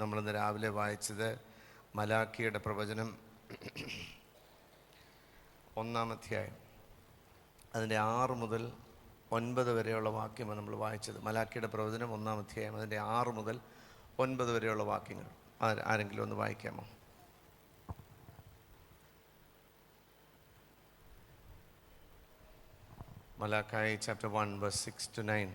നമ്മളിന്ന് രാവിലെ വായിച്ചത് മലാക്കിയുടെ പ്രവചനം 1-ാം അധ്യായം അതിൻ്റെ 6 മുതൽ 9 വരെയുള്ള വാക്യമാണ് നമ്മൾ വായിച്ചത്. മലാക്കിയുടെ പ്രവചനം 1-ാം അധ്യായം അതിൻ്റെ 6 മുതൽ 9 വരെയുള്ള വാക്യങ്ങൾ ആരെങ്കിലും ഒന്ന് വായിക്കാമോ? Malachi chapter 1 verse 6 to 9.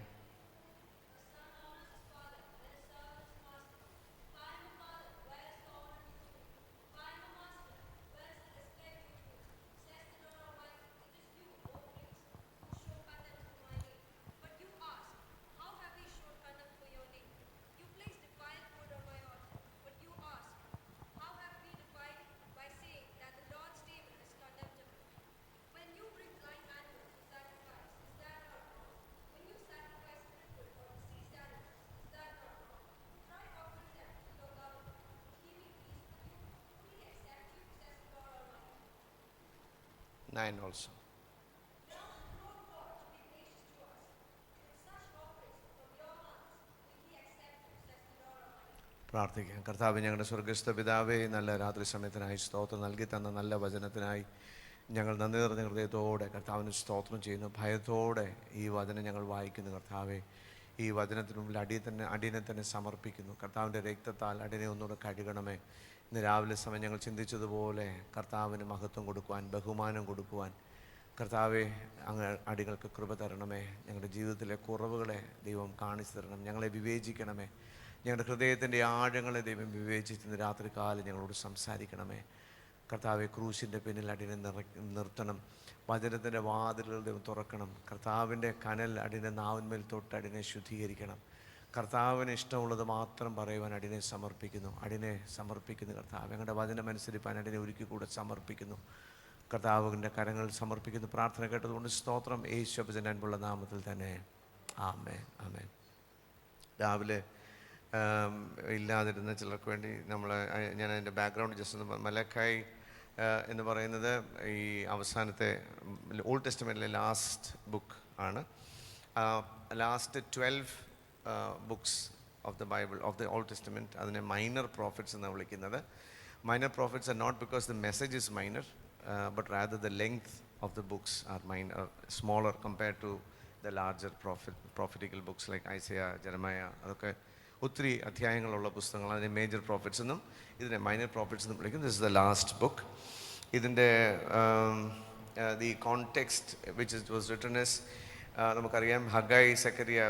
Also. പ്രാർത്ഥിക്കാം. കർത്താവേ, ഞങ്ങളുടെ സ്വർഗ്ഗസ്ഥ പിതാവേ, നല്ല രാത്രി സമയത്തിനായി സ്തോത്രം. നൽകി തന്ന നല്ല വചനത്തിനായി ഞങ്ങൾ നന്ദി നിറഞ്ഞ ഹൃദയത്തോടെ കർത്താവിന് സ്തോത്രം ചെയ്യുന്നു. ഭയത്തോടെ ഈ വചനം ഞങ്ങൾ വായിക്കുന്നു. കർത്താവേ, ഈ വചനത്തിന് മുമ്പിൽ അടിയനെ തന്നെ സമർപ്പിക്കുന്നു. കർത്താവിൻ്റെ രക്തത്താൽ അടിയനെ ഒന്നുകൂടെ കഴുകണമേ. ഇന്ന് രാവിലെ സമയം ഞങ്ങൾ ചിന്തിച്ചതുപോലെ കർത്താവിന് മഹത്വം കൊടുക്കുവാൻ, ബഹുമാനം കൊടുക്കുവാൻ കർത്താവെ അങ്ങ് അടികൾക്ക് കൃപ തരണമേ. ഞങ്ങളുടെ ജീവിതത്തിലെ കുറവുകളെ ദൈവം കാണിച്ചു തരണം. ഞങ്ങളെ വിവേചിക്കണമേ. ഞങ്ങളുടെ ഹൃദയത്തിൻ്റെ ആഴങ്ങളെ ദൈവം വിവേചിച്ച് രാത്രി കാലം ഞങ്ങളോട് സംസാരിക്കണമേ. കർത്താവെ, ക്രൂശിൻ്റെ പിന്നിൽ അടിനെ നിർത്തണം. വചനത്തിൻ്റെ വാതിലുകൾ ദൈവം തുറക്കണം. കർത്താവിൻ്റെ കനൽ അടിനെ നാവിന്മേൽ തൊട്ട് അടിനെ ശുദ്ധീകരിക്കണം. കർത്താവിന് ഇഷ്ടമുള്ളത് മാത്രം പറയുവാൻ അടിനെ സമർപ്പിക്കുന്നു. കർത്താവ് ഞങ്ങളുടെ വചനമനുസരിപ്പാൻ അടിനെ ഒരുക്കി കൂടെ സമർപ്പിക്കുന്നു. കർത്താവിൻ്റെ കരങ്ങൾ സമർപ്പിക്കുന്നു. പ്രാർത്ഥന കേട്ടതുകൊണ്ട് സ്തോത്രം. യേശുവിൻ്റെ അൻപുള്ള നാമത്തിൽ തന്നെ ആമേൻ, ആമേൻ. രാവിലെ ഇല്ലാതിരുന്ന ചിലർക്ക് വേണ്ടി ഞാൻ അതിൻ്റെ ബാക്ക്ഗ്രൗണ്ട് ജസ്റ്റ് മലാഖി എന്ന് പറയുന്നത് ഈ അവസാനത്തെ ഓൾഡ് ടെസ്റ്റമെൻറ്റിലെ ലാസ്റ്റ് ബുക്ക് ആണ്. Last 12 books of the Bible of the Old Testament. അതിനെ മൈനർ പ്രോഫിറ്റ്സ് എന്നാണ് വിളിക്കുന്നത്. Minor prophets are not because the message is minor, but rather the length of the books are smaller compared to the larger prophetical books like Isaiah, Jeremiah. അതൊക്കെ ഒത്തിരി അധ്യായങ്ങളുള്ള പുസ്തകങ്ങൾ. അതിനെ major profits എന്നും ഇതിനെ minor prophets എന്നും വിളിക്കും. This is the last book. ഇതിൻ്റെ the context which it was written as നമുക്കറിയാം. ഹഗായി, സെക്കറിയ,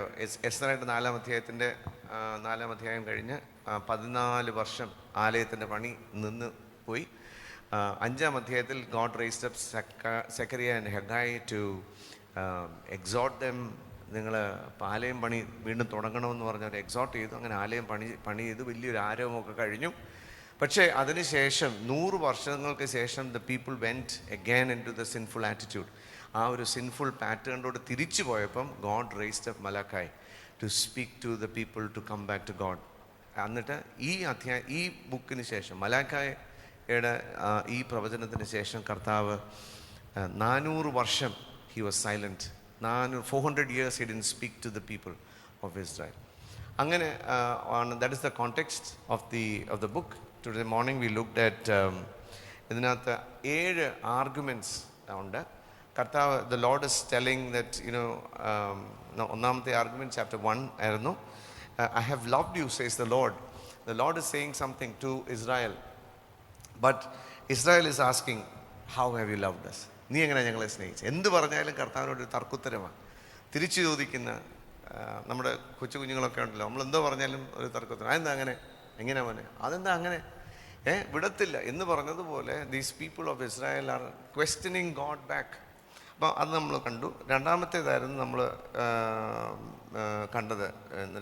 എസ്രായുടെ 4-ാം അധ്യായത്തിൻ്റെ 4-ാം അധ്യായം കഴിഞ്ഞ് 14 വർഷം ആലയത്തിൻ്റെ പണി നിന്ന് പോയി. 5-ാം അധ്യായത്തിൽ God raised up Zechariah and Haggai to exhort them. നിങ്ങൾ ആലയം പണി വീണ്ടും തുടങ്ങണമെന്ന് പറഞ്ഞവർ എക്സോർട്ട് ചെയ്തു. അങ്ങനെ ആലയം പണി ചെയ്തു. വലിയൊരു ആരവമൊക്കെ കഴിഞ്ഞു. പക്ഷേ അതിനുശേഷം 100 വർഷങ്ങൾക്ക് ശേഷം the people went again into the sinful attitude. ആ ഒരു സിൻഫുൾ പാറ്റേണിലോട്ട് തിരിച്ചു പോയപ്പം God raised up Malachi to speak to the people to come back to God. എന്നിട്ട് ഈ ബുക്കിന് ശേഷം മലാഖിയുടെ ഈ പ്രവചനത്തിന് ശേഷം കർത്താവ് 400 വർഷം he was silent. 400 years he didn't speak to the people of Israel. അങ്ങനെ that is the context of the book. Today morning we looked at ഇതിനകത്ത് 7 arguments ഉണ്ട്. കർത്താവ് the Lord is telling that ഒന്നാമത്തെ argument chapter 1 ആയിരുന്നു. I have loved you, says the Lord. The Lord is saying something to Israel. But Israel is asking, how have you loved us? നീ എങ്ങനെ ഞങ്ങളെ സ്നേഹിച്ചു? എന്ത് പറഞ്ഞാലും കർത്താവിനോട് ഒരു തർക്കുത്തരമാണ് തിരിച്ചു ചോദിക്കുന്ന. നമ്മുടെ കുഞ്ഞുങ്ങളൊക്കെ ഉണ്ടല്ലോ, നമ്മളെന്തോ പറഞ്ഞാലും ഒരു തർക്കുത്തരം. അതെന്താ അങ്ങനെ? എങ്ങനെയാ മോനെ? അതെന്താ അങ്ങനെ? വിടത്തില്ല എന്ന് പറഞ്ഞതുപോലെ these people of Israel are questioning God back. അപ്പോൾ അത് നമ്മൾ കണ്ടു. രണ്ടാമത്തേതായിരുന്നു നമ്മൾ കണ്ടത്,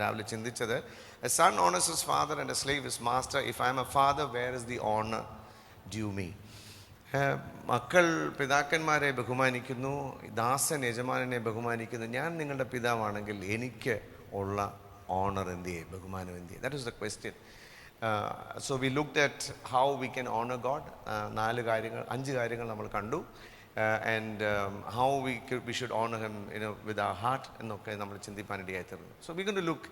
രാവിലെ ചിന്തിച്ചത്. A son honours his father and a slave his master. If I am a father, where is the honour due me? മക്കൾ പിതാക്കന്മാരെ ബഹുമാനിക്കുന്നു, ദാസൻ യജമാനനെ ബഹുമാനിക്കുന്നു. ഞാൻ നിങ്ങളുടെ പിതാവാണെങ്കിൽ എനിക്ക് ഉള്ള ഓണർ എന്ത് ചെയ്യും, ബഹുമാനം എന്ത് ചെയ്യും? That is the question. So we looked at how we can honour God. 5 കാര്യങ്ങൾ നമ്മൾ കണ്ടു. And how we should honor him with our heart എന്നൊക്കെ നമ്മൾ ചിന്തിപ്പാനിടയായി തീർന്നു. So we're going to look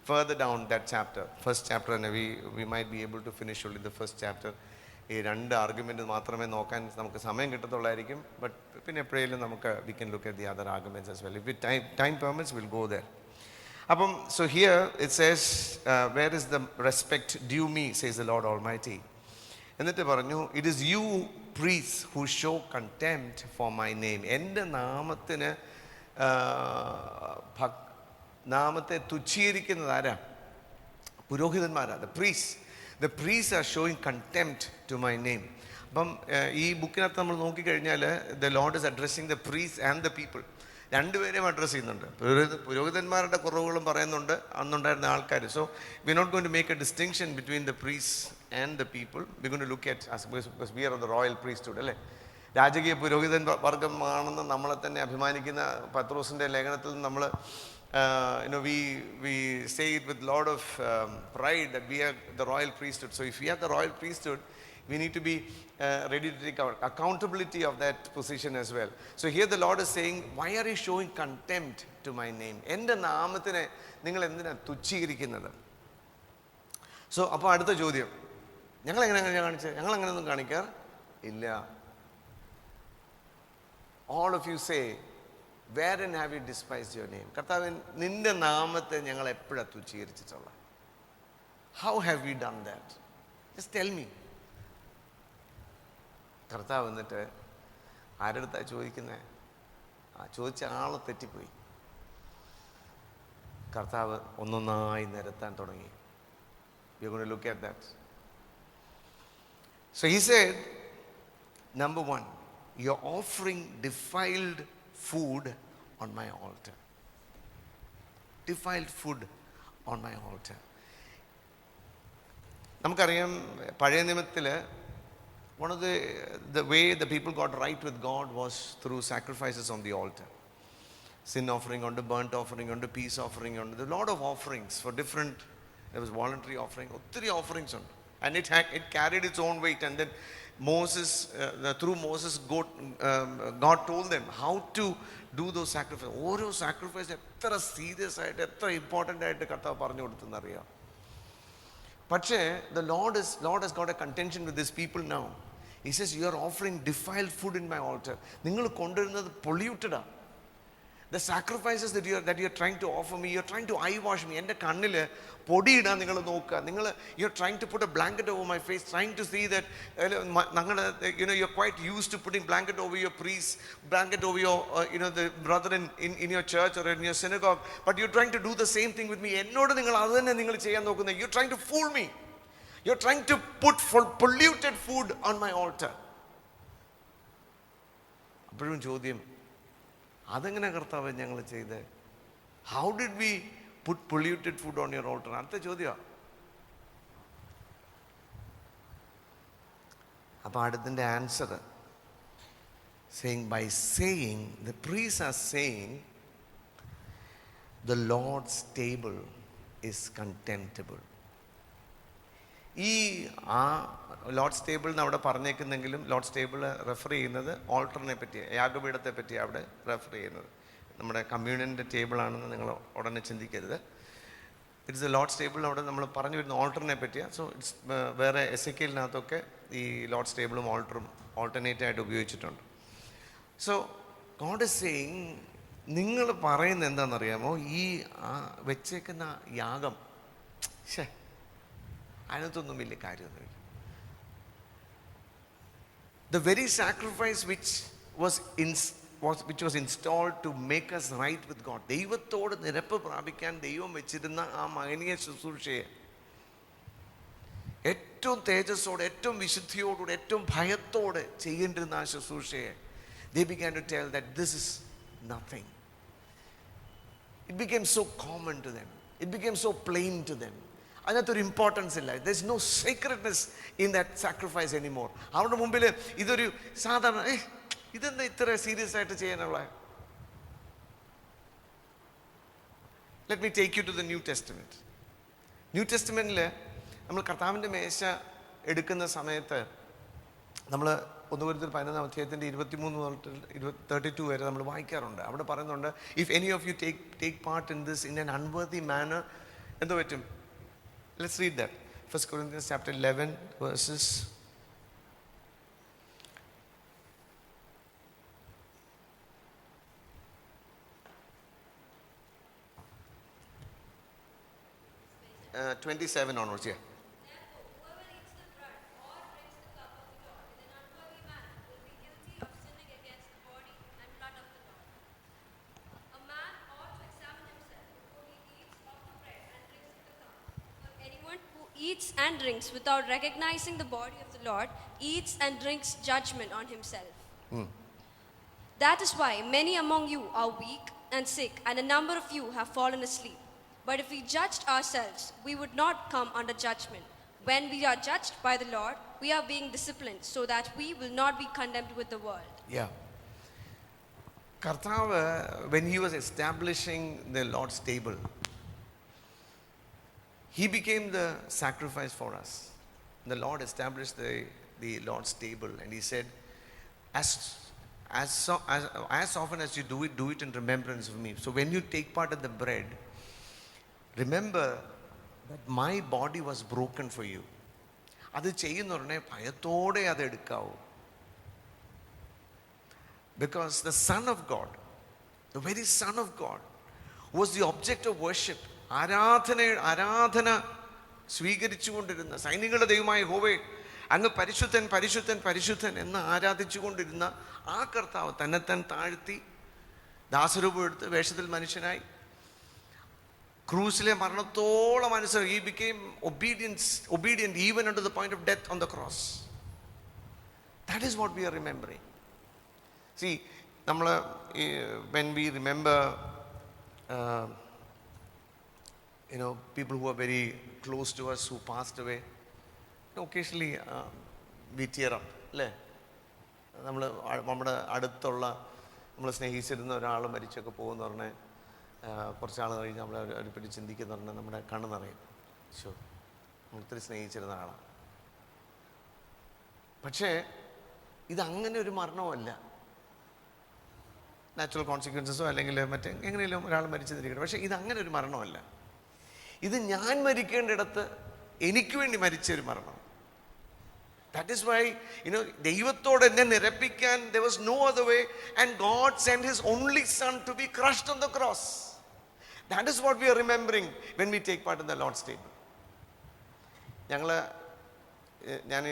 further down that chapter, first chapter, and we might be able to finish only the first chapter. ഈ രണ്ട് argument മാത്രമേ നോക്കാൻ നമുക്ക് സമയം കിട്ടത്തുള്ളായിരിക്കും. But പിന്നെ എപ്പോഴേലും നമുക്ക് we can look at the other arguments as well. If time permits will go there. അപ്പം so here it says where is the respect due me says the Lord almighty. എന്നിട്ട് പറഞ്ഞു, it is you priests who show contempt for my name. എൻ്റെ നാമത്തെ തുച്ഛീകരിക്കുന്നത് ആരാ? പുരോഹിതന്മാരാ. The priests are showing contempt to my name. അപ്പം ഈ ബുക്കിനകത്ത് നമ്മൾ നോക്കിക്കഴിഞ്ഞാൽ the Lord is addressing the priests and the people. രണ്ടുപേരെയും അഡ്രസ്സ് ചെയ്യുന്നുണ്ട്. പുരോഹിതന്മാരുടെ കുറവുകളും പറയുന്നുണ്ട്, അന്നുണ്ടായിരുന്ന ആൾക്കാർ. So we're not going to make a distinction between the priests and the people. We're going to look at, because we are on the royal priesthood, അല്ലേ? രാജകീയ പുരോഹിതൻ വർഗമാണെന്ന് നമ്മളെ തന്നെ അഭിമാനിക്കുന്ന പത്രോസിൻ്റെ ലേഖനത്തിൽ നമ്മൾ we say it with a lot of pride that we are the royal priesthood. So if we are the royal priesthood, we need to be ready to take our accountability of that position as well. So here the Lord is saying, why are you showing contempt to my name? എൻ്റെ നാമത്തിനെ നിങ്ങൾ എന്തിനാ തുച്ഛീകരിക്കുന്നത്? So അപ്പോൾ അടുത്ത ചോദ്യം, ഞങ്ങൾ കാണിച്ചത്? ഞങ്ങൾ അങ്ങനെയൊന്നും കാണിക്കാർ ഇല്ല. All of you say, wherein have you despised your name? കർത്താവ്, നിന്റെ നാമത്തെ ഞങ്ങൾ എപ്പോഴാണ് തുച്ഛീകരിച്ചിട്ടുള്ളത്? How have we done that? Just tell me. കർത്താവ് എന്നിട്ട് ആരെടുത്താണ് ചോദിക്കുന്നത്? ചോദിച്ച ആളെ തെറ്റിപ്പോയി. കർത്താവ് ഒന്നൊന്നായി നിരത്താൻ തുടങ്ങി. We are going to look at that. So he said, number one, you're offering defiled food on my altar. Defiled food on my altar. നമുക്കറിയാം, പഴയ നിയമത്തിൽ one of the way the people got right with God was through sacrifices on the altar. Sin offering ഉണ്ട്, burnt offering ഉണ്ട്, peace offering ഉണ്ട്. There are a lot of offerings for different. There was voluntary offering, ഒത്തിരി offerings ഉണ്ട്. And it carried its own weight. And then Moses, through Moses, God told them how to do those sacrifices. ഓരോ sacrifice എത്ര serious ആയിട്ട്, എത്ര important ആയിട്ട് കർത്താവ് പറഞ്ഞു കൊടുത്തെന്നറിയാം. പക്ഷേ the Lord has got a contention with these people now. He says, you are offering defiled food in my altar. നിങ്ങൾ കൊണ്ടുവരുന്നത് പൊള്യൂട്ടഡാ. The sacrifices that you are trying to offer me, you're trying to eye wash me. എൻ്റെ കണ്ണിൽ പൊടിയിടാൻ നിങ്ങൾ നോക്കുക. you're trying to put a blanket over my face, trying to see that you're quite used to putting blanket over your priest, blanket over your the brother in your church or in your synagogue, but you're trying to do the same thing with me. എന്നോട് നിങ്ങൾ അത് തന്നെ നിങ്ങൾ ചെയ്യാൻ നോക്കുന്നത്. You're trying to fool me. You're trying to put polluted food on my altar. അപ്പോഴും ചോദ്യം, അതെങ്ങനെ കർത്താവ് ഞങ്ങൾ ചെയ്ത്? How did we put polluted food on your alter? അടുത്ത ചോദ്യമാണ്. അപ്പോൾ അടുത്തതിൻ്റെ answer by saying, the priests are saying, the Lord's table is contemptible. Lord's table എന്ന് അവിടെ പറഞ്ഞേക്കുന്നെങ്കിലും ലോർഡ്സ് ടേബിൾ റെഫർ ചെയ്യുന്നത് ഓൾട്ടറിനെ പറ്റി, യാഗപീഠത്തെ പറ്റി അവിടെ റെഫർ ചെയ്യുന്നത്. നമ്മുടെ കമ്മ്യൂണിയൻ്റെ ടേബിളാണെന്ന് നിങ്ങൾ ഉടനെ ചിന്തിക്കരുത്. It's A Lord's table. അവിടെ നമ്മൾ പറഞ്ഞു വരുന്ന ഓൾട്ടറിനെ പറ്റിയാണ്. സോ ഇറ്റ്സ് വേറെ എസെക്കിയലിനകത്തൊക്കെ ഈ ലോർഡ്സ് ടേബിളും ഓൾട്ടറും ഓൾട്ടർനേറ്റ് ആയിട്ട് ഉപയോഗിച്ചിട്ടുണ്ട്. സോ ഗോഡ് ഈസ് സേയിങ്, നിങ്ങൾ പറയുന്നത് എന്താണെന്നറിയാമോ? ഈ വെച്ചേക്കുന്ന യാഗം, അതിനകത്തൊന്നും വലിയ കാര്യമൊന്നുമില്ല. The very sacrifice which was installed to make us right with God, ദൈവത്തോട് നിരപ്പ് പ്രാപിക്കാൻ ദൈവം വെച്ചിരുന്ന ആ മഹനീയ ശുശ്രൂഷയെ ഏറ്റവും തേജസ്സോടെ, ഏറ്റവും വിശുദ്ധിയോടുകൂടെ, ഏറ്റവും ഭയത്തോടെ ചെയ്യേണ്ടിരുന്ന ആ ശുശ്രൂഷയെ they began to tell that this is nothing. It became so common to them. It became so plain to them. അതിനകത്തൊരു ഇമ്പോർട്ടൻസ് ഇല്ല. There is no secretness in that sacrifice anymore. അവരുടെ മുമ്പിൽ ഇതൊരു സാധാരണ, ഇതെന്താ ഇത്ര സീരിയസ് ആയിട്ട് ചെയ്യാനുള്ള? Let me take you to the New Testament. New ടെസ്റ്റമെൻറ്റിൽ നമ്മൾ കർത്താവിൻ്റെ മേശ എടുക്കുന്ന സമയത്ത് നമ്മൾ 1 Corinthians 11 അധ്യായത്തിൻ്റെ 23 മുതൽ 32 വരെ നമ്മൾ വായിക്കാറുണ്ട്. അവിടെ പറയുന്നുണ്ട്, if any of you take part in this in an unworthy manor, എന്ത് പറ്റും? Let's read that. 1 Corinthians chapter 11 verses 27 onwards. Yeah. Therefore, whoever eats the bread or drinks the cup of the Lord with an unworthy manner will be guilty of sinning against the body and blood of the Lord. A man ought to examine himself before he eats of the bread and drinks of the cup. For anyone who eats and drinks without recognizing the body of the Lord eats and drinks judgment on himself. That is why many among you are weak and sick, and a number of you have fallen asleep. But if we judged ourselves, we would not come under judgment. When we are judged by the Lord, we are being disciplined so that we will not be condemned with the world. Yeah. കർത്താവ്, when he was establishing the Lord's table, he became the sacrifice for us. The Lord established the Lord's table, and he said, as often as you do it in remembrance of me. So when you take part of the bread, remember that my body was broken for you. അത് ചെയ്യുന്നവരുടെ ഭയത്തോടെ അത് എടുക്കാവൂ. Because the Son of God, the very Son of God, was the object of worship. ആരാധന സ്വീകരിച്ചുകൊണ്ടിരുന്ന, സൈന്യങ്ങളുടെ ദൈവമായ യഹോവേ അങ്ങ് പരിശുദ്ധൻ പരിശുദ്ധൻ പരിശുദ്ധൻ എന്ന് ആരാധിച്ചുകൊണ്ടിരുന്ന ആ കർത്താവ് തന്നെത്താൻ താഴ്ത്തി ദാസരൂപം എടുത്ത് വേഷത്തിൽ മനുഷ്യനായി ക്രൂസിലെ മരണത്തോളം അനുസരിച്ച് he became obedient even unto the point of death on the cross. That is what we are remembering. See, നമ്മൾ when we remember people who are very close to us who passed away, occasionally we tear up, അല്ലേ? നമ്മുടെ അടുത്തുള്ള നമ്മൾ സ്നേഹിച്ചിരുന്ന ഒരാൾ മരിച്ചൊക്കെ പോകുന്ന പറഞ്ഞാൽ കുറച്ചാൾ കഴിഞ്ഞ് നമ്മൾ അതിനെപ്പറ്റി ചിന്തിക്കുന്ന പറഞ്ഞാൽ നമ്മുടെ കണ്ണ് നിറയും. നമ്മൾ ഒത്തിരി സ്നേഹിച്ചിരുന്ന ആളാണ്. പക്ഷേ ഇതങ്ങനെ ഒരു മരണമല്ല. നാച്ചുറൽ കോൺസിക്വൻസസോ അല്ലെങ്കിൽ എങ്ങനെയെങ്കിലും ഒരാൾ മരിച്ചെന്നിരിക്കട്ടെ, പക്ഷേ ഇതങ്ങനെ ഒരു മരണമല്ല. ഇത് ഞാൻ മരിക്കേണ്ടിടത്ത് എനിക്ക് വേണ്ടി മരിച്ച ഒരു മരണം. That is why, ദൈവത്തോട് എന്നെ നിരപ്പിക്കാൻ there was no other way, and God sent his only son to be crushed on the cross. That is what we are remembering when we take part in the Lord's table. ഞാൻ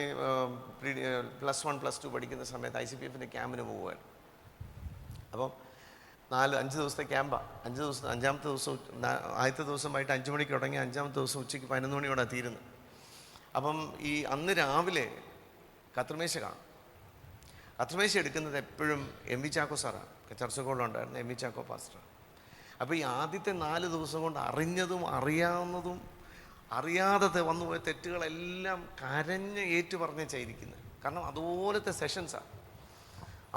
+1 +2 പഠിക്കുന്ന സമയത്ത് ICPF ക്യാമ്പിന് പോകുമായിരുന്നു. അപ്പം 4-5 ദിവസത്തെ ക്യാമ്പാണ്. 5 ദിവസം, 5-ാമത്തെ ദിവസം, ആദ്യത്തെ ദിവസമായിട്ട് 5 മണിക്ക് തുടങ്ങി 5-ാമത്തെ ദിവസം ഉച്ചയ്ക്ക് 11 മണിയോടെ തീരുന്നു. അപ്പം അന്ന് രാവിലെ കത്രിമേശ കാണും. കത്രിമേശ എടുക്കുന്നത് എപ്പോഴും MV ചാക്കോ സാറാണ്. ചർച്ചകോളുണ്ടായിരുന്ന MV ചാക്കോ പാസ്റ്റർ. അപ്പോൾ ഈ ആദ്യത്തെ 4 ദിവസം കൊണ്ട് അറിഞ്ഞതും അറിയാവുന്നതും അറിയാതെ വന്നുപോയ തെറ്റുകളെല്ലാം കരഞ്ഞ് ഏറ്റു പറഞ്ഞിരിക്കുന്നത്. കാരണം അതുപോലത്തെ സെഷൻസാണ്.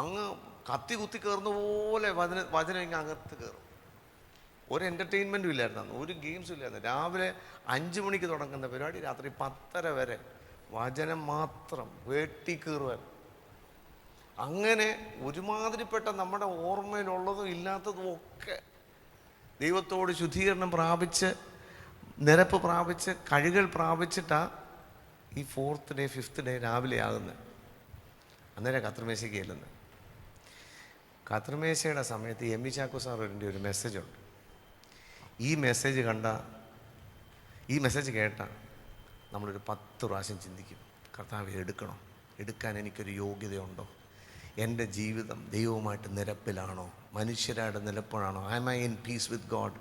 അങ്ങ് കത്തി കുത്തി കയറുന്ന പോലെ വചനം ഇങ്ങനെ അകത്ത് കയറും. ഒരു എൻ്റർടൈൻമെൻറ്റും ഇല്ലായിരുന്നു അന്ന്, ഒരു ഗെയിംസും ഇല്ലായിരുന്നു. രാവിലെ 5 മണിക്ക് തുടങ്ങുന്ന പരിപാടി രാത്രി 10:30 വരെ വചനം മാത്രം വെട്ടിക്കീറുവാൻ. അങ്ങനെ ഒരുമാതിരിപ്പെട്ട നമ്മുടെ ഓർമ്മയിലുള്ളതും ഇല്ലാത്തതും ഒക്കെ ദൈവത്തോട് ശുദ്ധീകരണം പ്രാപിച്ച്, നിരപ്പ് പ്രാപിച്ച്, കഴുകൽ പ്രാപിച്ചിട്ടാണ് ഈ 4th ഡേ 5th ഡേ രാവിലെ ആകുന്നത്. അന്നേരം കത്രിമേശയ്ക്ക് ചെല്ലുന്നത്. കത്രിമേശയുടെ സമയത്ത് MV ചാക്കോ സാറിൻ്റെ ഒരു മെസ്സേജുണ്ട്. ഈ മെസ്സേജ് കേട്ടാൽ നമ്മളൊരു 10 പ്രാവശ്യം ചിന്തിക്കും, കർത്താവെ എടുക്കാൻ എനിക്കൊരു യോഗ്യതയുണ്ടോ? എൻ്റെ ജീവിതം ദൈവവുമായിട്ട് നിരപ്പിലാണോ? മനുഷ്യരായിട്ട് നിലപ്പാണോ? Am I in peace with God?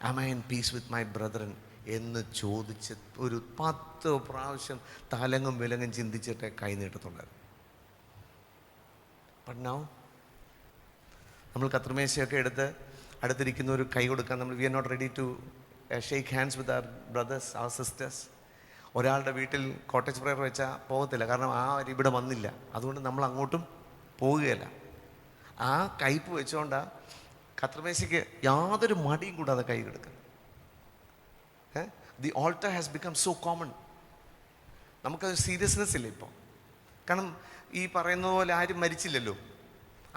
Am I in peace with my brethren എന്ന് ചോദിച്ച് ഒരു 10 പ്രാവശ്യം തലങ്ങും വിലങ്ങും ചിന്തിച്ചിട്ടേ കൈ നീട്ടത്തുണ്ടായിരുന്നു. ബട്ട് നൗ നമ്മൾ കത്രിമേശയൊക്കെ എടുത്ത് അടുത്തിരിക്കുന്ന ഒരു കൈ കൊടുക്കാൻ we are not ready to shake hands with our brothers, our sisters. ഒരാളുടെ വീട്ടിൽ കോട്ടേജ് പ്രയർ വെച്ചാൽ പോകത്തില്ല, കാരണം ഇവിടെ വന്നില്ല. അതുകൊണ്ട് നമ്മൾ അങ്ങോട്ടും പോവുകയില്ല. ആ കയ്പ് വെച്ചുകൊണ്ടാണ് കത്രിമേശയ്ക്ക് യാതൊരു മടിയും കൂടാതെ കൈ കൊടുക്കുന്നത്. The alter has become so common. നമുക്കത് സീരിയസ്നെസ് ഇല്ല ഇപ്പോൾ. കാരണം ഈ പറയുന്ന പോലെ ആരും മരിച്ചില്ലല്ലോ,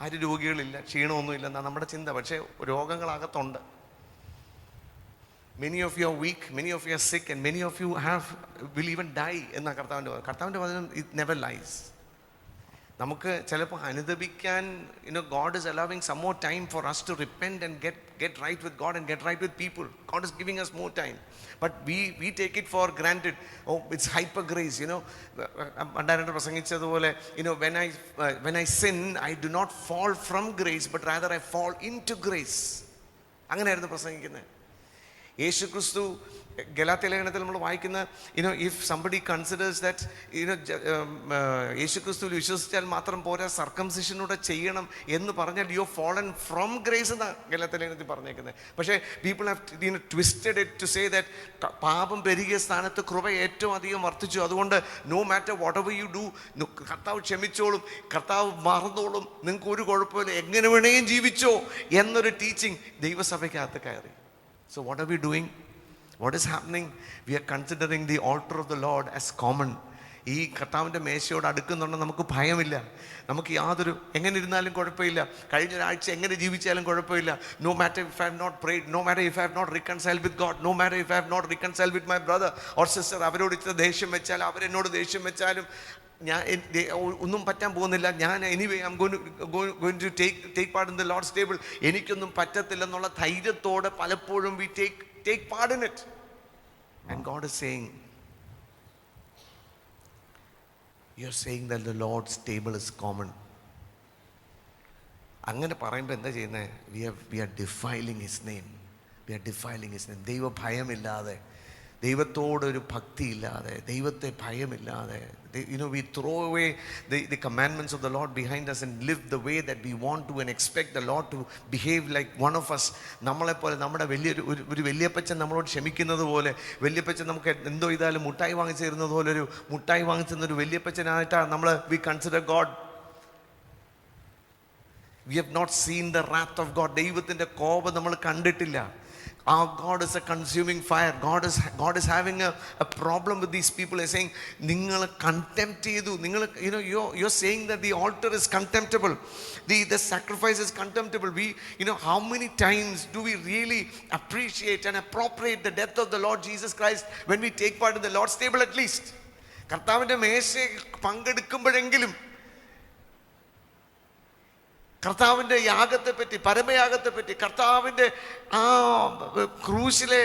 ആരും രോഗികളില്ല, ക്ഷീണമൊന്നുമില്ല എന്നാണ് നമ്മുടെ ചിന്ത. പക്ഷേ രോഗങ്ങളകത്തുണ്ട്. Many of you are weak, many of you are sick, and many of you will even die എന്ന കർത്താവിൻ്റെ വചനം it never lies. നമുക്ക് ചിലപ്പോൾ അനുദപിക്കാൻ God is allowing some more time for us to repent and get right with God and get right with people. God is giving us more time. But we take it for granted. Oh, it's hyper grace, പണ്ടാരണ്ട് പ്രസംഗിച്ചതുപോലെ when I sin, I do not fall from grace, but rather I fall into grace. അങ്ങനെയായിരുന്നു പ്രസംഗിക്കുന്നത്. യേശു ക്രിസ്തു ഗലാത്യ ലേഖനത്തിൽ നമ്മൾ വായിക്കുന്ന if somebody considers that യേശു ക്രിസ്തുവിൽ വിശ്വസിച്ചാൽ മാത്രം പോരാ, സർക്കംസിഷനൂടെ ചെയ്യണം എന്ന് പറഞ്ഞാൽ യു ഫോളൻ ഫ്രം ഗ്രേസ് എന്നാണ് ഗലാത്യ ലേഖനത്തിൽ പറഞ്ഞേക്കുന്നത്. പക്ഷേ people have twisted it to say that പാപം പെരുകിയ സ്ഥാനത്ത് കൃപ ഏറ്റവും അധികം വർദ്ധിച്ചു, അതുകൊണ്ട് no matter whatever you do, കർത്താവ് ക്ഷമിച്ചോളും, കർത്താവ് മറന്നോളും, നിങ്ങൾക്ക് ഒരു കുഴപ്പമില്ല, എങ്ങനെ വേണേലും ജീവിച്ചോ എന്നൊരു ടീച്ചിങ് ദൈവസഭയ്ക്കകത്ത് കയറി. So what are we doing? What is happening? We are considering the altar of the Lord as common. ഈ കർത്താവിൻ്റെ മേശയോട് അടുക്കുന്നുണ്ട്, നമുക്ക് ഭയമില്ല, നമുക്ക് യാതൊരു എങ്ങനെ ഇരുന്നാലും കുഴപ്പമില്ല, കഴിഞ്ഞ ഒരാഴ്ച എങ്ങനെ ജീവിച്ചാലും കുഴപ്പമില്ല. No matter if I have not prayed, no matter if I have not reconciled with God, no matter if I have not reconciled with my brother or sister, അവരോട് ഇത്ര ദേഷ്യം വെച്ചാലും അവരെന്നോട് ദേഷ്യം വെച്ചാലും ഞാൻ ഒന്നും പറ്റാൻ പോകുന്നില്ല, ഞാൻ anyway I am going to take part in the Lord's table, എനിക്കൊന്നും പറ്റത്തില്ലെന്നുള്ള ധൈര്യത്തോടെ പലപ്പോഴും we take part in it. And God is saying, you are saying that the Lord's table is common. അങ്ങനെ പറയുമ്പോൾ എന്താ ചെയ്യുന്നത്? We are defiling his name, we are defiling his name. ദൈവ ഭയമില്ലാതെ, ദൈവത്തോടൊരു ഭക്തിയില്ലാതെ, ദൈവത്തെ ഭയമില്ലാതെ, we throw away the commandments of the Lord behind us and live the way that we want to and expect the Lord to behave like one of us. നമ്മളെപ്പോലെ നമ്മുടെ ഒരു വലിയപ്പച്ചൻ നമ്മളോട് ക്ഷമിക്കുന്നത് പോലെ, വലിയപ്പച്ചൻ നമുക്ക് എന്തോ ഇതായാലും മുട്ടായി വാങ്ങിച്ചു തരുന്നത് പോലെ ഒരു മുട്ടായി വാങ്ങിച്ചു തരുന്ന ഒരു വലിയപ്പച്ചനായിട്ടാണ് നമ്മൾ we consider God. We have not seen the wrath of God. ദൈവത്തിൻ്റെ കോപം നമ്മൾ കണ്ടിട്ടില്ല. Our God is a consuming fire. God is having a problem with these people. He's saying, നിങ്ങൾ contempt ചെയ്തു, നിങ്ങൾ you're saying that the altar is contemptible, the sacrifice is contemptible. We how many times do we really appreciate and appropriate the death of the Lord Jesus Christ when we take part in the Lord's table? At least കർത്താവിൻ്റെ മേശയിൽ പങ്കെടുക്കുമ്പോഴെങ്കിലും കർത്താവിൻ്റെ യാഗത്തെപ്പറ്റി, പരമയാഗത്തെപ്പറ്റി, കർത്താവിൻ്റെ ആ ക്രൂശിലെ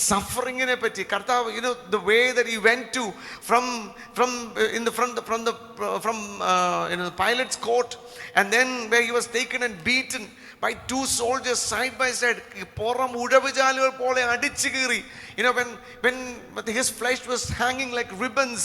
സഫറിങ്ങിനെ പറ്റി, കർത്താവ് the way that he went to from Pilate's court, and then where he was taken and beaten by two soldiers side by side, പുറം ഉഴവുചാലുകൾ പോലെ അടിച്ചു കീറി. When his flesh was hanging like ribbons,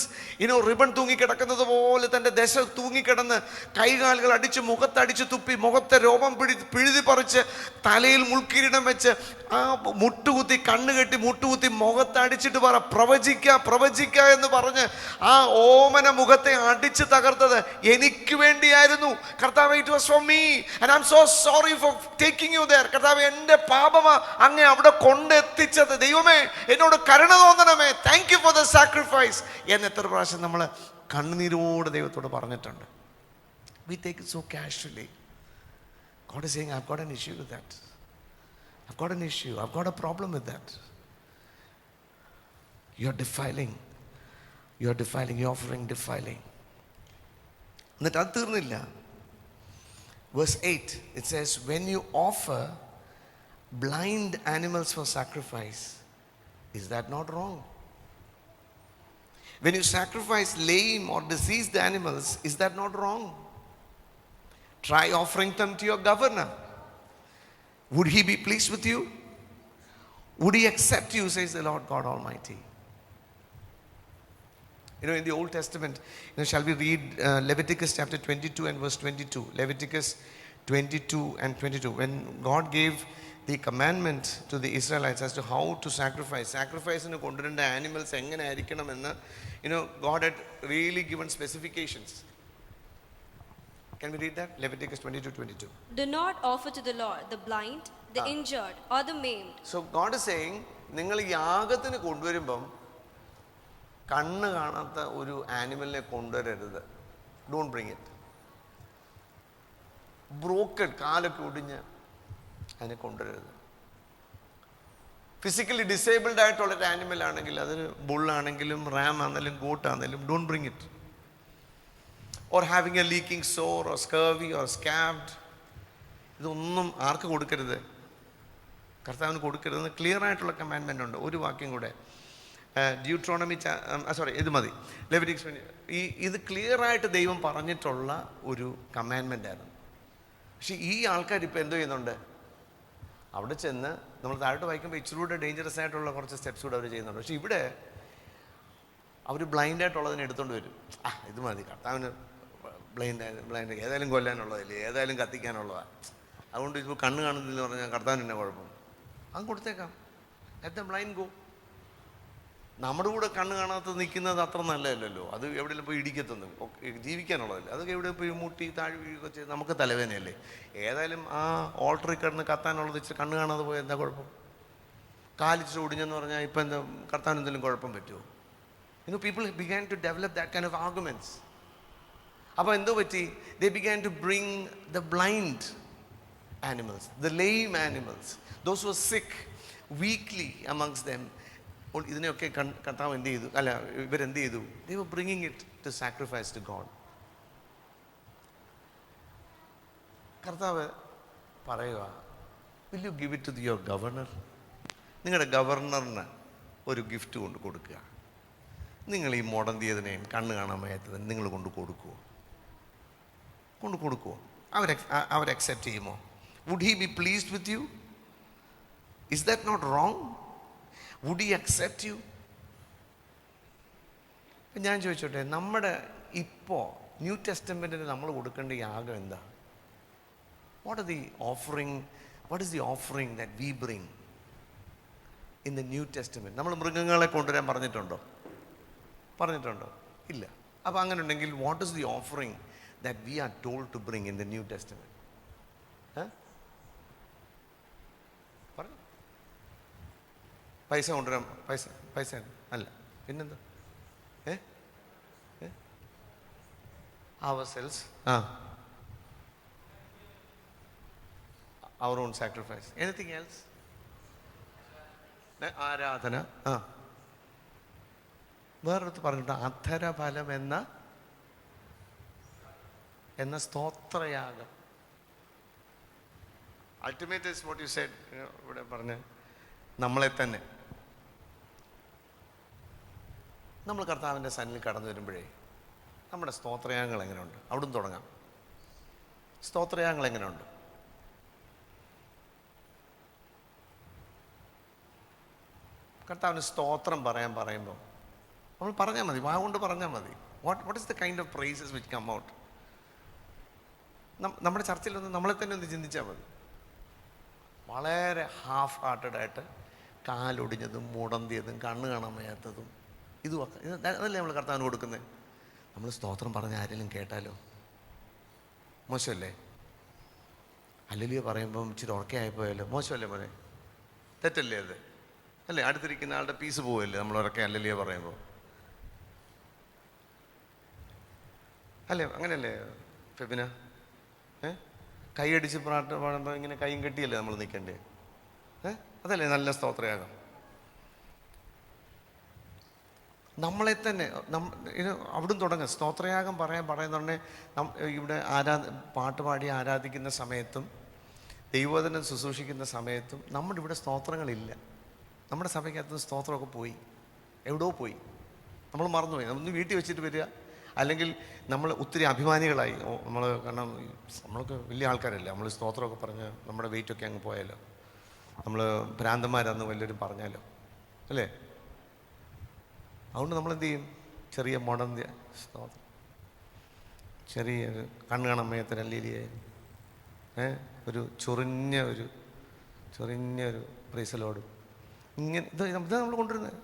ribbon തൂങ്ങിക്കിടക്കുന്നത് പോലെ തൻ്റെ ദശ തൂങ്ങിക്കിടന്ന് കൈകാലുകൾ അടിച്ച് മുഖത്തടിച്ച് തുപ്പി, മുഖത്തെ രോമം പിഴുതി പറിച്ച്, തലയിൽ മുൾക്കിരീടം വെച്ച്, ആ മുട്ടുകുത്തി കണ്ണുകെട്ടി മുട്ടുകുത്തി മുഖത്തടിച്ചിട്ട് പറ പ്രവചിക്ക എന്ന് പറഞ്ഞ് ആ ഓമന മുഖത്തെ അടിച്ച് തകർത്തത് എനിക്ക് വേണ്ടിയായിരുന്നു. കർത്താവേ, it was for me and I'm so sorry for taking you there. കർത്താവേ, എൻ്റെ പാപമാ അങ്ങേ അവിടെ കൊണ്ടെത്തിച്ചത്. ദൈവമേ, എന്നോട് കരുണ തോന്നണമേ, thank you for the sacrifice എന്ന് എത്ര പ്രാവശ്യം നമ്മൾ കണ്ണുനീരോട് ദൈവത്തോട് പറഞ്ഞിട്ടുണ്ട്. We take it so casually. God is saying, I've got an issue with that. I've got an issue. I've got a problem with that. You're defiling. You're offering defiling. എന്നിട്ട് അത് തീർന്നില്ല. Verse 8, it says, when you offer blind animals for sacrifice, is that not wrong? When you sacrifice lame or diseased animals, is that not wrong? Try offering them to your governor. Would he be pleased with you? Would he accept you, says the Lord God Almighty. In the Old Testament, shall we read Leviticus chapter 22 and verse 22? Leviticus 22 and 22. When God gave the commandment to the Israelites as to how to sacrifice in കൊണ്ടുവരേണ്ട animals എങ്ങനെ ആയിരിക്കണമെന്ന്, God had really given specifications. Can we read that? Leviticus 22:22. Do not offer to the Lord the blind, the injured or the maimed. So God is saying, നിങ്ങൾ യാഗത്തിന് കൊണ്ടുവരുമ്പം കണ്ണ് കാണാത്ത ഒരു ആനിമലിനെ കൊണ്ടുവരരുത്. Don't bring it. Broken, കാലൊക്കെ ഒടിഞ്ഞ് അതിനെ കൊണ്ടുവരരുത്. ഫിസിക്കലി ഡിസേബിൾഡ് ആയിട്ടുള്ളൊരു ആനിമൽ ആണെങ്കിൽ, അതൊരു ബുള്ളാണെങ്കിലും റാം ആണെങ്കിലും ഗോട്ട് ആണെങ്കിലും, don't bring it. Or having a leaking sore or scurvy or scabbed, ഇതൊന്നും ആർക്ക് കൊടുക്കരുത്? കർത്താവിന് കൊടുക്കരുതെന്ന് ക്ലിയർ ആയിട്ടുള്ള കമാൻഡ്മെൻ്റ് ഉണ്ട്. ഒരു വാക്യം കൂടെ, ഡ്യൂട്രോണമി ഇത് മതി, ലെവിറ്റിക്സ്. ഇത് ക്ലിയർ ആയിട്ട് ദൈവം പറഞ്ഞിട്ടുള്ള ഒരു കമാൻഡ്മെൻ്റ് ആയിരുന്നു. പക്ഷെ ഈ ആൾക്കാർ ഇപ്പോൾ എന്തോ ചെയ്യുന്നുണ്ട്? അവിടെ ചെന്ന് നമ്മൾ താഴോട്ട് വായിക്കുമ്പോൾ ഇച്ചിരി കൂടെ ഡേഞ്ചറസ് ആയിട്ടുള്ള കുറച്ച് സ്റ്റെപ്സ് കൂടെ അവർ ചെയ്യുന്നുണ്ട്. പക്ഷെ ഇവിടെ അവർ ബ്ലൈൻഡായിട്ടുള്ളതിനെ എടുത്തുകൊണ്ട് വരും. ഇത് മതി, കർത്താവിന് ബ്ലൈൻഡ് ഏതായാലും കൊല്ലാനുള്ളതല്ലേ, ഏതായാലും കത്തിക്കാനുള്ളതാണ്, അതുകൊണ്ട് ഇപ്പോൾ കണ്ണ് കാണുന്നില്ലെന്ന് പറഞ്ഞാൽ കർത്താവിന് തന്നെ കുഴപ്പം, അത് കൊടുത്തേക്കാം, ലെറ്റ് ദ ബ്ലൈൻഡ് ഗോ. നമ്മുടെ കൂടെ കണ്ണ് കാണാത്ത നിൽക്കുന്നത് അത്ര നല്ലതല്ലല്ലോ. അത് എവിടെയെങ്കിലും പോയി ഇടിക്കത്തൊന്നും ജീവിക്കാനുള്ളതല്ലേ. അതൊക്കെ എവിടെ പോയി മുട്ടി താഴെ വീഴുകയൊക്കെ ചെയ്ത് നമുക്ക് തലവേദനയല്ലേ. ഏതായാലും ആ ഓൾട്ടറിൽ കിടന്ന് കത്താനുള്ളത് ഇച്ചിരി കണ്ണ് കാണാതെ പോയാൽ എന്താ കുഴപ്പം? കാലിച്ചിട്ട് ഒടിഞ്ഞെന്ന് പറഞ്ഞാൽ ഇപ്പം എന്താ കർത്താൻ എന്തെങ്കിലും കുഴപ്പം പറ്റുമോ? People began to develop that kind of arguments. അപ്പോൾ എന്തോ പറ്റി? They began to bring the blind animals, the lame animals, those who are sick, weakly amongst them. ഇതിനെയൊക്കെ കർത്താവ് എന്ത് ചെയ്തു? അല്ല, ഇവരെന്ത് ചെയ്തു? They were bringing it to sacrifice to God. കർത്താവ് പറയുക, will you give it to your governor? നിങ്ങളുടെ ഗവർണറിന് ഒരു ഗിഫ്റ്റ് കൊണ്ട് കൊടുക്കുക. നിങ്ങൾ ഈ മുടന്തിയതിനെയും കണ്ണ് കാണാൻ വയ്യാത്തതിനെ നിങ്ങൾ കൊണ്ട് കൊടുക്കുമോ? അവർ അക്സെപ്റ്റ് ചെയ്യുമോ? Would he be pleased with you? Is that not wrong? Would he accept you? ഞാൻ ചോദിച്ചോട്ടെ, നമ്മുടെ ഇപ്പോൾ ന്യൂ ടെസ്റ്റമെൻറ്റിന് നമ്മൾ കൊടുക്കേണ്ട യാഗം എന്താ? What is the offering that we bring in the New Testament? നമ്മൾ മൃഗങ്ങളെ കൊണ്ടുവരാൻ പറഞ്ഞിട്ടുണ്ടോ? ഇല്ല. അപ്പോൾ അങ്ങനെ ഉണ്ടെങ്കിൽ what is the offering that we are told to bring in the New Testament? പൈസ കൊണ്ടുവരാൻ, പൈസ അല്ല, പിന്നെന്താ? ourselves, our own sacrifice. Anything else? ആരാധന. വേറൊരു പറഞ്ഞിട്ട് അധരഫലം എന്ന സ്തോത്രയാഗം. Ultimate is what you said. ഇവിടെ പറഞ്ഞ് നമ്മളെ തന്നെ നമ്മൾ കർത്താവിൻ്റെ സന്നിധിയിൽ കടന്നു വരുമ്പോഴേ നമ്മുടെ സ്തോത്രയാഗങ്ങൾ എങ്ങനെയുണ്ട്? അവിടുന്ന് തുടങ്ങാം. സ്തോത്രയാഗങ്ങൾ എങ്ങനെയുണ്ട്? കർത്താവിന് സ്തോത്രം പറയുമ്പോൾ നമ്മൾ പറഞ്ഞാൽ മതി, വാ കൊണ്ട് പറഞ്ഞാൽ മതി. What is the kind of praises which come out? നമ്മുടെ ചർച്ചയിലൊന്ന് നമ്മളെ തന്നെ ഒന്ന് ചിന്തിച്ചാൽ മതി. വളരെ ഹാഫ് ഹാർട്ടഡായിട്ട് കാലൊടിഞ്ഞതും മുടന്തിയതും കണ്ണ് കാണാൻ വയ്യാത്തതും ഇതുമൊക്കെ, അതല്ലേ നമ്മൾ കർത്താവിന് കൊടുക്കുന്നത്? നമ്മൾ സ്തോത്രം പറഞ്ഞ ആരെങ്കിലും കേട്ടാലോ? മോശമല്ലേ? ഹല്ലേലൂയ പറയുമ്പം ഇച്ചിരി ഉറക്കയായിപ്പോയല്ലോ, മോശമല്ലേ മോനെ? തെറ്റല്ലേ അത്? അല്ലേ? അടുത്തിരിക്കുന്ന ആളുടെ പീസ് പോവല്ലേ നമ്മൾ ഉറക്കെ ഹല്ലേലൂയ പറയുമ്പോൾ? അല്ലേ? അങ്ങനെയല്ലേ ഫെബിന? കൈയടിച്ച് പാടുമ്പോൾ ഇങ്ങനെ കൈയും കെട്ടിയല്ലേ നമ്മൾ നിൽക്കണ്ടേ? അതല്ലേ നല്ല സ്തോത്രയാഗം? നമ്മളെ തന്നെ അവിടുന്ന് തുടങ്ങുക. സ്തോത്രയാഗം പറയുന്നുണ്ടെങ്കിൽ ഇവിടെ പാട്ട് പാടി ആരാധിക്കുന്ന സമയത്തും ദൈവവചനം ശുശ്രൂഷിക്കുന്ന സമയത്തും നമ്മുടെ ഇവിടെ സ്തോത്രങ്ങളില്ല. നമ്മുടെ സഭയ്ക്കകത്ത് സ്തോത്രമൊക്കെ പോയി, എവിടെയോ പോയി, നമ്മൾ മറന്നുപോയി. ഒന്ന് വീട്ടിൽ വെച്ചിട്ട് വരിക, അല്ലെങ്കിൽ നമ്മൾ ഒത്തിരി അഭിമാനികളായി. കാരണം നമ്മളൊക്കെ വലിയ ആൾക്കാരല്ലേ, നമ്മൾ സ്തോത്രമൊക്കെ പറഞ്ഞ് നമ്മുടെ വെയിറ്റൊക്കെ അങ്ങ് പോയാലോ, നമ്മൾ ഭ്രാന്തന്മാരാന്ന് വല്ലവരും പറഞ്ഞാലോ, അല്ലേ? അതുകൊണ്ട് നമ്മളെന്ത് ചെയ്യും? ചെറിയ മുടന്തിയ സ്തോത്രം, ചെറിയ കണ്ണ് കാണാമയത്തെ അല്ലീലിയായി ഒരു ചൊറിഞ്ഞൊരു പ്രൈസലോടും ഇങ്ങനെ ഇതാ നമ്മൾ കൊണ്ടുവരുന്നത്.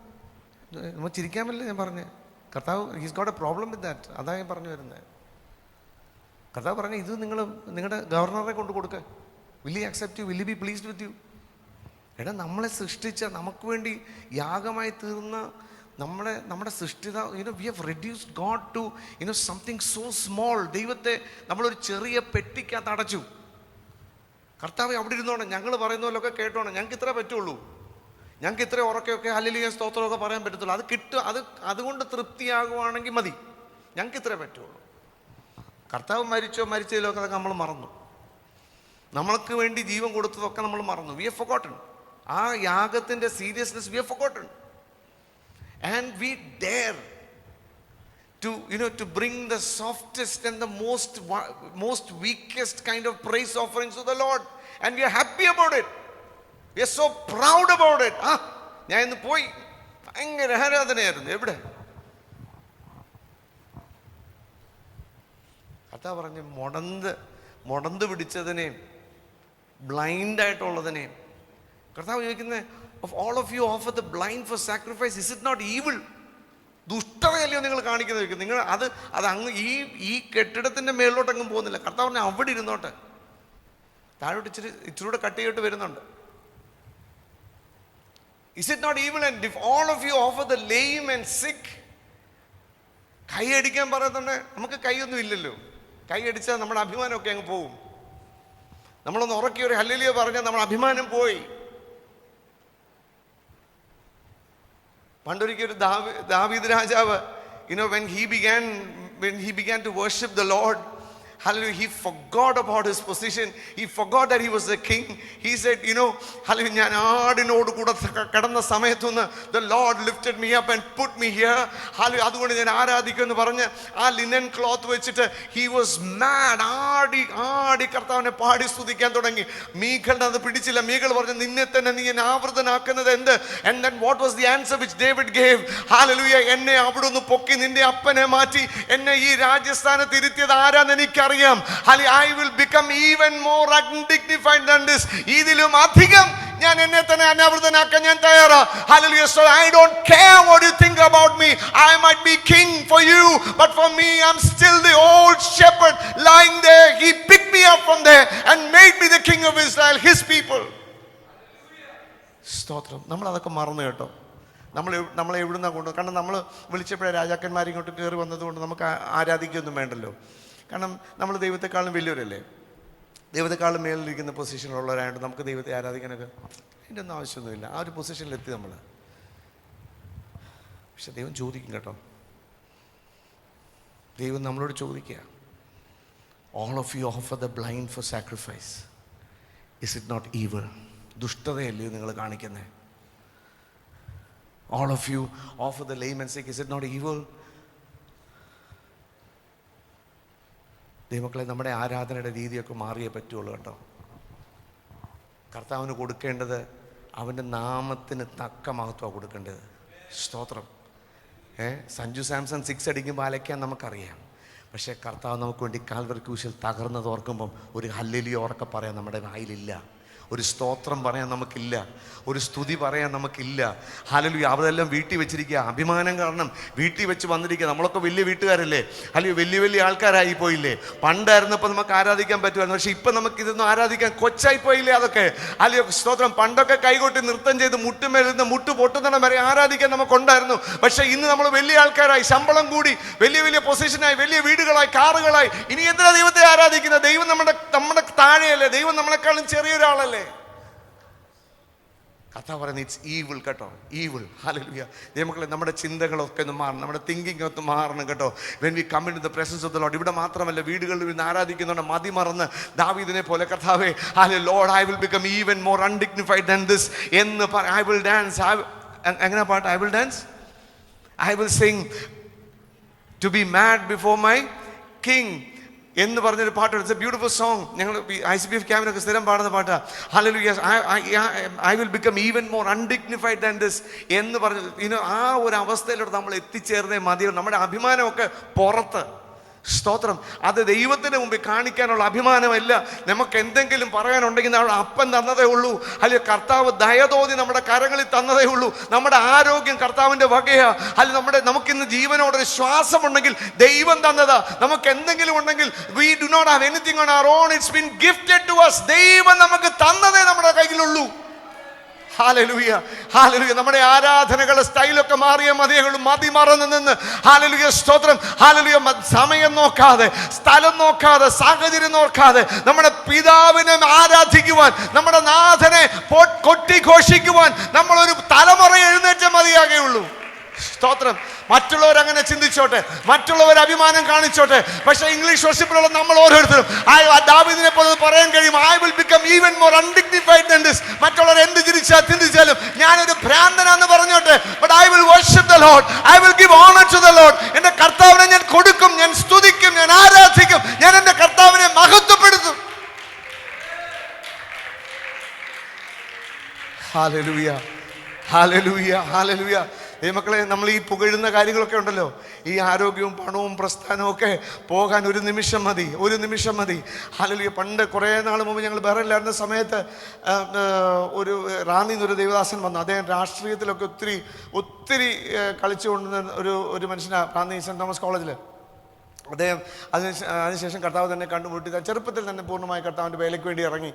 നമ്മൾ ചിരിക്കാൻ പറ്റില്ല. ഞാൻ പറഞ്ഞത് കർത്താവ് he's got A problem with that. അതാണ് ഞാൻ പറഞ്ഞു വരുന്നത്. കർത്താവ് പറഞ്ഞു, ഇത് നിങ്ങളുടെ ഗവർണറെ കൊണ്ട് കൊടുക്കുക. Will he accept you? Will he be pleased with you? എടാ, നമ്മളെ സൃഷ്ടിച്ച, നമുക്ക് വേണ്ടി യാഗമായി തീർന്ന നമ്മുടെ സൃഷ്ടിത, we have reduced God to something so small. ദൈവത്തെ നമ്മളൊരു ചെറിയ പെട്ടിക്കകത്ത് അടച്ചു. കർത്താവ് അവിടെ ഇരുന്നോണം, ഞങ്ങൾ പറയുന്ന പോലൊക്കെ കേട്ടോണം, ഞങ്ങൾക്ക് ഇത്ര പറ്റുള്ളൂ. ഞങ്ങൾക്ക് ഇത്ര ഉറക്കമൊക്കെ ഹല്ലേലൂയ സ്തോത്രമൊക്കെ പറയാൻ പറ്റത്തുള്ളൂ. അത് കിട്ടും, അതുകൊണ്ട് തൃപ്തിയാകുവാണെങ്കിൽ മതി. ഞങ്ങൾക്ക് ഇത്രേ പറ്റുള്ളൂ. കർത്താവ് മരിച്ചതിലോ ഒക്കെ നമ്മൾ മറന്നു. നമ്മൾക്ക് വേണ്ടി ജീവൻ കൊടുത്തതൊക്കെ നമ്മൾ മറന്നു. We have forgotten. ആ യാഗത്തിൻ്റെ seriousness we have forgotten. And we dare to bring the softest and the most weakest kind of praise offerings to the Lord, and we are happy about it. We are so proud about it. ഞാൻ ഇന്ന് പോയി ഭയങ്കര ആരാധനയായിരുന്നു. എവിടെ കർത്താവ് പറഞ്ഞ് മുടന്ത് പിടിച്ചതിനെയും ബ്ലൈൻഡായിട്ടുള്ളതിനെയും കർത്താവ് ചോദിക്കുന്നത്, of all of you offer the blind for sacrifice, is it not evil? ദുഷ്ടതയല്ലയോ നിങ്ങൾ കാണിക്കുന്നത്? നിങ്ങൾ അത് അങ്ങ് ഈ കെട്ടിടത്തിൻ്റെ മേളിലോട്ടങ്ങും പോകുന്നില്ല. കർത്താവ് പറഞ്ഞാൽ അവിടെ ഇരുന്നോട്ടെ, താഴോട്ട് ഇച്ചിരൂടെ കട്ട് ചെയ്തിട്ട് വരുന്നുണ്ട്. Is it not evil? And if all of you offer the lame and sick, കൈ അടിക്കാൻ പറയുന്നുണ്ട്. നമുക്ക് കൈയൊന്നും ഇല്ലല്ലോ. കൈ അടിച്ചാൽ നമ്മുടെ അഭിമാനമൊക്കെ അങ്ങ് പോവും. നമ്മളൊന്ന് ഉറക്കി ഒരു ഹല്ലേലൂയ പറഞ്ഞാൽ നമ്മുടെ അഭിമാനം പോയി. പണ്ടൊരിക്കൽ ദാവീദ് രാജാവ്, when he began to worship the Lord, hallelujah, he forgot about his position. He forgot that he was the king. He said, hallelujah, ഞാൻ ആടിനോട് കൂടെ കിടന്ന സമയത്തൊന്ന് the Lord lifted me up and put me here. hallelujah, അതുകൊണ്ട് ഞാൻ ആരാധിക്കുമെന്ന് പറഞ്ഞ് ആ linen cloth വെച്ചിട്ട് he was mad. ആടി കർത്താവിനെ പാടി സ്തുതിക്കാൻ തുടങ്ങി. മീഖലിന് അത് പിടിച്ചില്ല. മീഖൽ പറഞ്ഞു, നിന്നെ തന്നെ നീ എന്നെ ആവൃതനാക്കുന്നത് എന്ത്? And then what was the answer which David gave? hallelujah, എന്നെ അവിടെ ഒന്ന് പൊക്കി നിന്റെ അപ്പനെ മാറ്റി എന്നെ ഈ രാജസ്ഥാനത്ത് ഇരുത്തിയത് ആരാന്ന് എനിക്കറിയാം. I will become even more undignified than this. ഇതിലും അധികം ഞാൻ എന്നെ തന്നെ അനാവൃതനാക്കാൻ ഞാൻ തയ്യാറാ. Hallelujah. So I don't care what you think about me. I might be king for you, but for me I'm still the old shepherd lying there. He picked me up from there and made me the king of Israel, his people. സ്തോത്രം. നമ്മൾ അതൊക്കെ മറന്നു കേട്ടോ. നമ്മളെ എവിടുന്നാ കൊണ്ടു? കാരണം നമ്മൾ വിളിച്ചപ്പോഴേ രാജാക്കന്മാർ ഇങ്ങോട്ട് കയറി വന്നതുകൊണ്ട് നമുക്ക് ആരാധിക്കൊന്നും വേണ്ടല്ലോ. കാരണം നമ്മൾ ദൈവത്തെക്കാളും വലിയവരല്ലേ, ദൈവത്തെക്കാളും മേലിരിക്കുന്ന പൊസിഷനിലുള്ളവരായതുകൊണ്ട് നമുക്ക് ദൈവത്തെ ആരാധിക്കാനൊക്കെ അതിൻ്റെ ഒന്നും ആവശ്യമൊന്നുമില്ല. ആ ഒരു പൊസിഷനിലെത്തി നമ്മൾ. പക്ഷെ ദൈവം ചോദിക്കും കേട്ടോ. ദൈവം നമ്മളോട് ചോദിക്കുക, all of you offer the blind for sacrifice, is it not evil? ദുഷ്ടതയല്ലയോ നിങ്ങൾ കാണിക്കുന്നത്? all of you offer the lame and sick, is it not evil? ദൈവമക്കളെ, നമ്മുടെ ആരാധനയുടെ രീതിയൊക്കെ മാറിയേ പറ്റുള്ളൂ കേട്ടോ. കർത്താവിന് കൊടുക്കേണ്ടത് അവൻ്റെ നാമത്തിന് തക്ക മഹത്വമാണ് കൊടുക്കേണ്ടത്. സ്തോത്രം. സഞ്ജു സാംസൺ 6 അടിക്കുമ്പോൾ അലയ്ക്കാൻ നമുക്കറിയാം. പക്ഷേ കർത്താവ് നമുക്ക് വേണ്ടി കാൽവറി ക്രൂശിൽ തകർന്നത് ഓർക്കുമ്പം ഒരു ഹല്ലേലൂയ ഉറക്കെ പറയാൻ നമ്മുടെ വായിലില്ല. ഒരു സ്തോത്രം പറയാൻ നമുക്കില്ല. ഒരു സ്തുതി പറയാൻ നമുക്കില്ല. ഹല്ലേലൂയ. അതെല്ലാം വീട്ടിൽ വെച്ചിരിക്കുക. അഭിമാനം കാരണം വീട്ടിൽ വെച്ച് വന്നിരിക്കുക. നമ്മളൊക്കെ വലിയ വീട്ടുകാരല്ലേ, അല്ലെങ്കിൽ വലിയ ആൾക്കാരായി പോയില്ലേ? പണ്ടായിരുന്നപ്പോൾ നമുക്ക് ആരാധിക്കാൻ പറ്റുമായിരുന്നു. പക്ഷെ ഇപ്പം നമുക്കിതൊന്നും ആരാധിക്കാൻ കൊച്ചായി പോയില്ലേ? അതൊക്കെ അല്ലെങ്കിൽ സ്തോത്രം. പണ്ടൊക്കെ കൈകൊട്ടി നൃത്തം ചെയ്ത് മുട്ടുമേലിരുന്ന് മുട്ട് പൊട്ടുന്നിടം വരെ ആരാധിക്കാൻ നമുക്കുണ്ടായിരുന്നു. പക്ഷെ ഇന്ന് നമ്മൾ വലിയ ആൾക്കാരായി, ശമ്പളം കൂടി, വലിയ പൊസിഷനായി, വലിയ വീടുകളായി, കാറുകളായി. ഇനി എന്തിനാ ദൈവത്തെ ആരാധിക്കുന്നത്? ദൈവം നമ്മുടെ താഴെയല്ലേ? ദൈവം നമ്മളെക്കാളും ചെറിയൊരാളല്ലേ? കഥ പറയുന്നത് ഇറ്റ്സ് ഈവിൾ കേട്ടോ, ഈവിൾ. ഹല്ലേലൂയ. ദൈവമക്കളെ, നമ്മുടെ ചിന്തകളൊക്കെ ഒന്ന് മാറണം, നമ്മുടെ തിങ്കിങ് ഒക്കെ മാറണം കേട്ടോ. When we come in to the presence of the Lord. ഇവിടെ മാത്രമല്ല, വീടുകളിൽ നിന്ന് ആരാധിക്കുന്നുണ്ട് മതി മറന്ന് ദാവീദിനെ പോലെ കർത്താവേ, hallelujah, Lord I will become even more undignified than this എന്ന് ഐ വിൽ ഡാൻസ്. എങ്ങനെ പാട്ട്? I will dance, I will sing to be mad before my king എന്ന് പറഞ്ഞൊരു പാട്ട്. It's a beautiful song. ഞങ്ങൾ ICBF ക്യാമ്പിനൊക്കെ സ്ഥിരം പാടുന്ന പാട്ടാണ്. Hallelujah. I will become even more undignified than this എന്ന് പറഞ്ഞ് ആ ഒരു അവസ്ഥയിലോട്ട് നമ്മൾ എത്തിച്ചേർന്നേ മതിയോ. നമ്മുടെ അഭിമാനമൊക്കെ പുറത്ത്. സ്തോത്രം. അത് ദൈവത്തിന് മുമ്പിൽ കാണിക്കാനുള്ള അഭിമാനമല്ല. നമുക്ക് എന്തെങ്കിലും പറയാനുണ്ടെങ്കിൽ നമ്മുടെ അപ്പൻ തന്നതേ ഉള്ളൂ, അല്ലെങ്കിൽ കർത്താവ് ദയതോന്നി നമ്മുടെ കരങ്ങളിൽ തന്നതേ ഉള്ളൂ. നമ്മുടെ ആരോഗ്യം കർത്താവിൻ്റെ വകയാ. അല്ലെങ്കിൽ നമുക്കിന്ന് ജീവനോടൊരു ശ്വാസമുണ്ടെങ്കിൽ ദൈവം തന്നതാ. നമുക്ക് എന്തെങ്കിലും ഉണ്ടെങ്കിൽ we do not have anything on our own, it's been gifted to us. ദൈവം നമുക്ക് തന്നതേ നമ്മുടെ കയ്യിലുള്ളൂ. Hallelujah, hallelujah. നമ്മുടെ ആരാധനകളുടെ സ്റ്റൈലൊക്കെ മാറിയ മതിയുള്ളൂ. മതി മറന്ന് നിന്ന് ഹല്ലേലൂയ, സ്തോത്രം, ഹല്ലേലൂയ. സമയം നോക്കാതെ, സ്ഥലം നോക്കാതെ, സാഹചര്യം നോക്കാതെ നമ്മുടെ പിതാവിനെ ആരാധിക്കുവാൻ, നമ്മുടെ നാഥനെ കൊട്ടിഘോഷിക്കുവാൻ നമ്മളൊരു തലമുറ എഴുന്നേറ്റ മതിയാകുള്ളൂ. സ്തോത്രം. മറ്റുള്ളവർ അങ്ങനെ ചിന്തിച്ചോട്ടെ, മറ്റുള്ളവർ അഭിമാനം കാണിച്ചോട്ടെ, പക്ഷെ ഇംഗ്ലീഷ് വർഷിപ്പിലുള്ള നമ്മൾ ഓരോരുത്തരും ദാവീദിനെ പോലെ പറയാൻ കഴിയും, I will become even more undignified than this. മറ്റുള്ളവർ എന്ത് ചിന്തിച്ചാലും ഞാനൊരു ഭ്രാന്തനാന്ന് പറഞ്ഞോട്ടെ, but I will worship the Lord, I will give honour to the Lord. എന്റെ കർത്താവിനെ ഞാൻ കൊടുക്കും, ഞാൻ സ്തുതിക്കും, ഞാൻ ആരാധിക്കും, ഞാൻ എന്റെ കർത്താവിനെ മഹത്വപ്പെടുത്തും. Hallelujah, hallelujah, hallelujah. മക്കളെ, നമ്മൾ ഈ പുകഴുന്ന കാര്യങ്ങളൊക്കെ ഉണ്ടല്ലോ, ഈ ആരോഗ്യവും പണവും പ്രസ്ഥാനവും ഒക്കെ പോകാൻ ഒരു നിമിഷം മതി, ഒരു നിമിഷം മതി. ഹല്ലേലൂയ. പണ്ട് കുറേ നാൾ മുമ്പ് ഞങ്ങൾ ബഹറിലായിരുന്ന സമയത്ത് ഒരു റാന്നിയിൽ നിന്നൊരു ദേവദാസൻ വന്നു. അദ്ദേഹം രാഷ്ട്രീയത്തിലൊക്കെ ഒത്തിരി കളിച്ചുകൊണ്ടിരുന്ന ഒരു മനുഷ്യനാണ്. റാന്നി സെൻറ് തോമസ് കോളേജിൽ അദ്ദേഹം അതിനുശേഷം കർത്താവ് തന്നെ കണ്ടുമുട്ടി. ചെറുപ്പത്തിൽ തന്നെ പൂർണ്ണമായി കർത്താവിൻ്റെ വേലയ്ക്ക് വേണ്ടി ഇറങ്ങി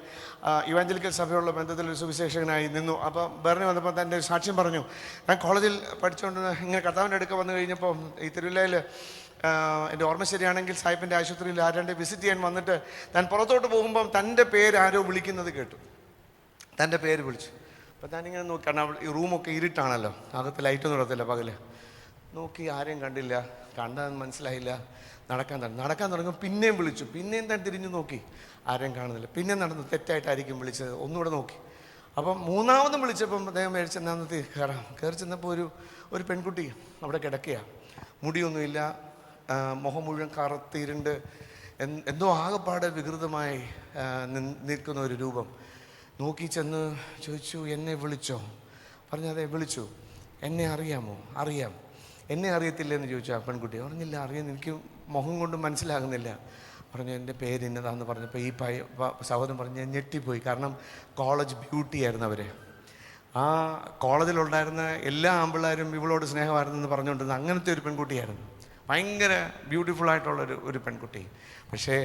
ഇവാഞ്ചലിക്കൽ സഭയുള്ള ബന്ധത്തിൽ ഒരു സുവിശേഷകനായി നിന്നു. അപ്പോൾ ബെർണി വന്നപ്പോൾ തൻ്റെ സാക്ഷ്യം പറഞ്ഞു. ഞാൻ കോളേജിൽ പഠിച്ചുകൊണ്ട് ഇങ്ങനെ കർത്താവിൻ്റെ അടുക്ക വന്നു കഴിഞ്ഞപ്പോൾ ഈ തിരുവല്ലയിൽ എൻ്റെ ഓർമ്മ ശരിയാണെങ്കിൽ സാഹിബിൻ്റെ ആശുപത്രിയിൽ ആരാണ്ട് വിസിറ്റ് ചെയ്യാൻ വന്നിട്ട് താൻ പുറത്തോട്ട് പോകുമ്പം തൻ്റെ പേര് ആരോ വിളിക്കുന്നത് കേട്ടു. തൻ്റെ പേര് വിളിച്ചു. അപ്പോൾ താനിങ്ങനെ നോക്കി, കാരണം ഈ റൂമൊക്കെ ഇരുട്ടാണല്ലോ, അകത്ത് ലൈറ്റൊന്നും ഇടത്തില്ല പകല്. നോക്കി, ആരെയും കണ്ടില്ല, കണ്ടാന്ന് മനസ്സിലായില്ല. നടക്കാൻ തുടങ്ങും. പിന്നെയും വിളിച്ചു, പിന്നെയും താൻ തിരിഞ്ഞു നോക്കി, ആരെയും കാണുന്നില്ല. പിന്നെ നടന്നു, തെറ്റായിട്ടായിരിക്കും വിളിച്ചത്. ഒന്നുകൂടെ നോക്കി. അപ്പം മൂന്നാമതും വിളിച്ചപ്പം അദ്ദേഹം മേടിച്ചെന്നാന്നത്തെ കയറി ചെന്നപ്പോൾ ഒരു പെൺകുട്ടി അവിടെ കിടക്കുകയാണ്. മുടിയൊന്നുമില്ല, മുഖം മുഴുവൻ കറുത്തിരുണ്ട്, എന്തോ ആകെപ്പാടെ വികൃതമായി നിൽക്കുന്ന ഒരു രൂപം. നോക്കി ചെന്ന് ചോദിച്ചു, എന്നെ വിളിച്ചോ? പറഞ്ഞു, അതെ വിളിച്ചു. എന്നെ അറിയാമോ? അറിയാം. എന്നെ അറിയത്തില്ലെന്ന് ചോദിച്ചു ആ പെൺകുട്ടി. പറഞ്ഞില്ല, അറിയാൻ എനിക്ക് മുഖം കൊണ്ട് മനസ്സിലാകുന്നില്ല. പറഞ്ഞു, എൻ്റെ പേര് ഇന്നതാന്ന് പറഞ്ഞപ്പോൾ ഈ സഹോദരൻ പറഞ്ഞ് ഞാൻ ഞെട്ടിപ്പോയി. കാരണം കോളേജ് ബ്യൂട്ടി ആയിരുന്നു അവർ. ആ കോളേജിലുണ്ടായിരുന്ന എല്ലാ ആമ്പിള്ളേരും ഇവളോട് സ്നേഹമായിരുന്നെന്ന് പറഞ്ഞുകൊണ്ടിരുന്ന അങ്ങനത്തെ ഒരു പെൺകുട്ടിയായിരുന്നു. ഭയങ്കര ബ്യൂട്ടിഫുള്ളായിട്ടുള്ളൊരു പെൺകുട്ടി. പക്ഷേ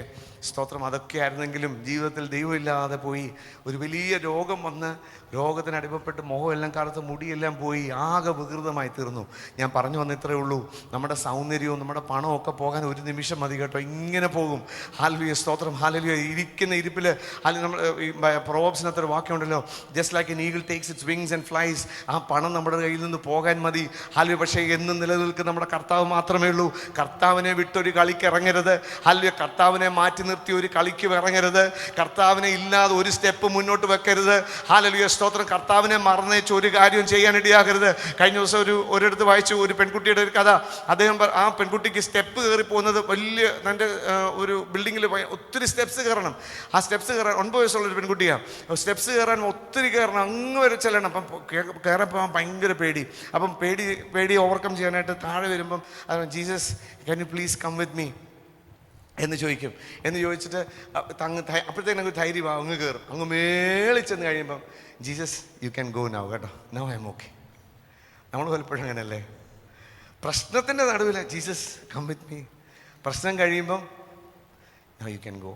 സ്തോത്രം, അതൊക്കെ ആയിരുന്നെങ്കിലും ജീവിതത്തിൽ ദൈവമില്ലാതെ പോയി. ഒരു വലിയ രോഗം വന്ന് രോഗത്തിന് അടിമപ്പെട്ട് മുഖമെല്ലാം കറുത്ത് മുടിയെല്ലാം പോയി ആകെ വികൃതമായി തീർന്നു. ഞാൻ പറഞ്ഞു വന്ന ഇത്രയേ ഉള്ളൂ. നമ്മുടെ സൗന്ദര്യവും നമ്മുടെ പണവും ഒക്കെ പോകാൻ ഒരു നിമിഷം മതി കേട്ടോ. ഇങ്ങനെ പോകും. ഹല്ലേലൂയ, സ്തോത്രം, ഹല്ലേലൂയ. ഇരിക്കുന്ന ഇരിപ്പിൽ നമ്മൾ പ്രൊവേബ്സിനകത്തൊരു വാക്യമുണ്ടല്ലോ, just like an eagle takes its wings and flies. ആ പണം നമ്മുടെ കയ്യിൽ നിന്ന് പോകാൻ മതി. ഹല്ലേലൂയ. പക്ഷേ എന്നും നിലനിൽക്കുന്ന നമ്മുടെ കർത്താവ് മാത്രമേ ഉള്ളൂ. കർത്താവിനെ വിട്ടൊരു കളിക്ക് ഇറങ്ങരുത്. ഹല്ലേലൂയ. കർത്താവിനെ മാറ്റി നിർത്തി ഒരു കളിക്ക് ഇറങ്ങരുത്. കർത്താവിനെ ഇല്ലാതെ ഒരു സ്റ്റെപ്പ് മുന്നോട്ട് വെക്കരുത്. ഹല്ലേലൂയ, സ്തോത്രം. കർത്താവിനെ മറന്നേച്ച് ഒരു കാര്യവും ചെയ്യാൻ ഇടയാകരുത്. കഴിഞ്ഞ ദിവസം ഒരിടത്ത് വായിച്ചു ഒരു പെൺകുട്ടിയുടെ ഒരു കഥ. അദ്ദേഹം ആ പെൺകുട്ടിക്ക് സ്റ്റെപ്പ് കയറി പോകുന്നത് വലിയ തൻ്റെ ഒരു ബിൽഡിങ്ങിൽ ഒത്തിരി സ്റ്റെപ്സ് കയറണം. ആ സ്റ്റെപ്സ് കയറാൻ 9 വയസ്സുള്ളൊരു പെൺകുട്ടിയാണ്. സ്റ്റെപ്സ് കയറാൻ ഒത്തിരി കയറണം, അങ്ങ് വരെ ചെല്ലണം. അപ്പം കയറപ്പോൾ ഭയങ്കര പേടി. അപ്പം പേടി ഓവർകം ചെയ്യാനായിട്ട് താഴെ വരുമ്പം Jesus can you please come with me എന്ന് ചോദിച്ചിട്ട് അപ്പോഴത്തേക്ക് ഞങ്ങൾക്ക് ധൈര്യമാവും, അങ്ങ് കയറും. അങ്ങ് മേളിൽ ചെന്ന് കഴിയുമ്പം Jesus you can go now കേട്ടോ, നൗ ഐ എം ഓക്കെ. നമ്മൾ പലപ്പോഴും അങ്ങനെയല്ലേ, പ്രശ്നത്തിൻ്റെ നടുവിൽ ജീസസ് കം വിത്ത് മീ. പ്രശ്നം കഴിയുമ്പം now you can go,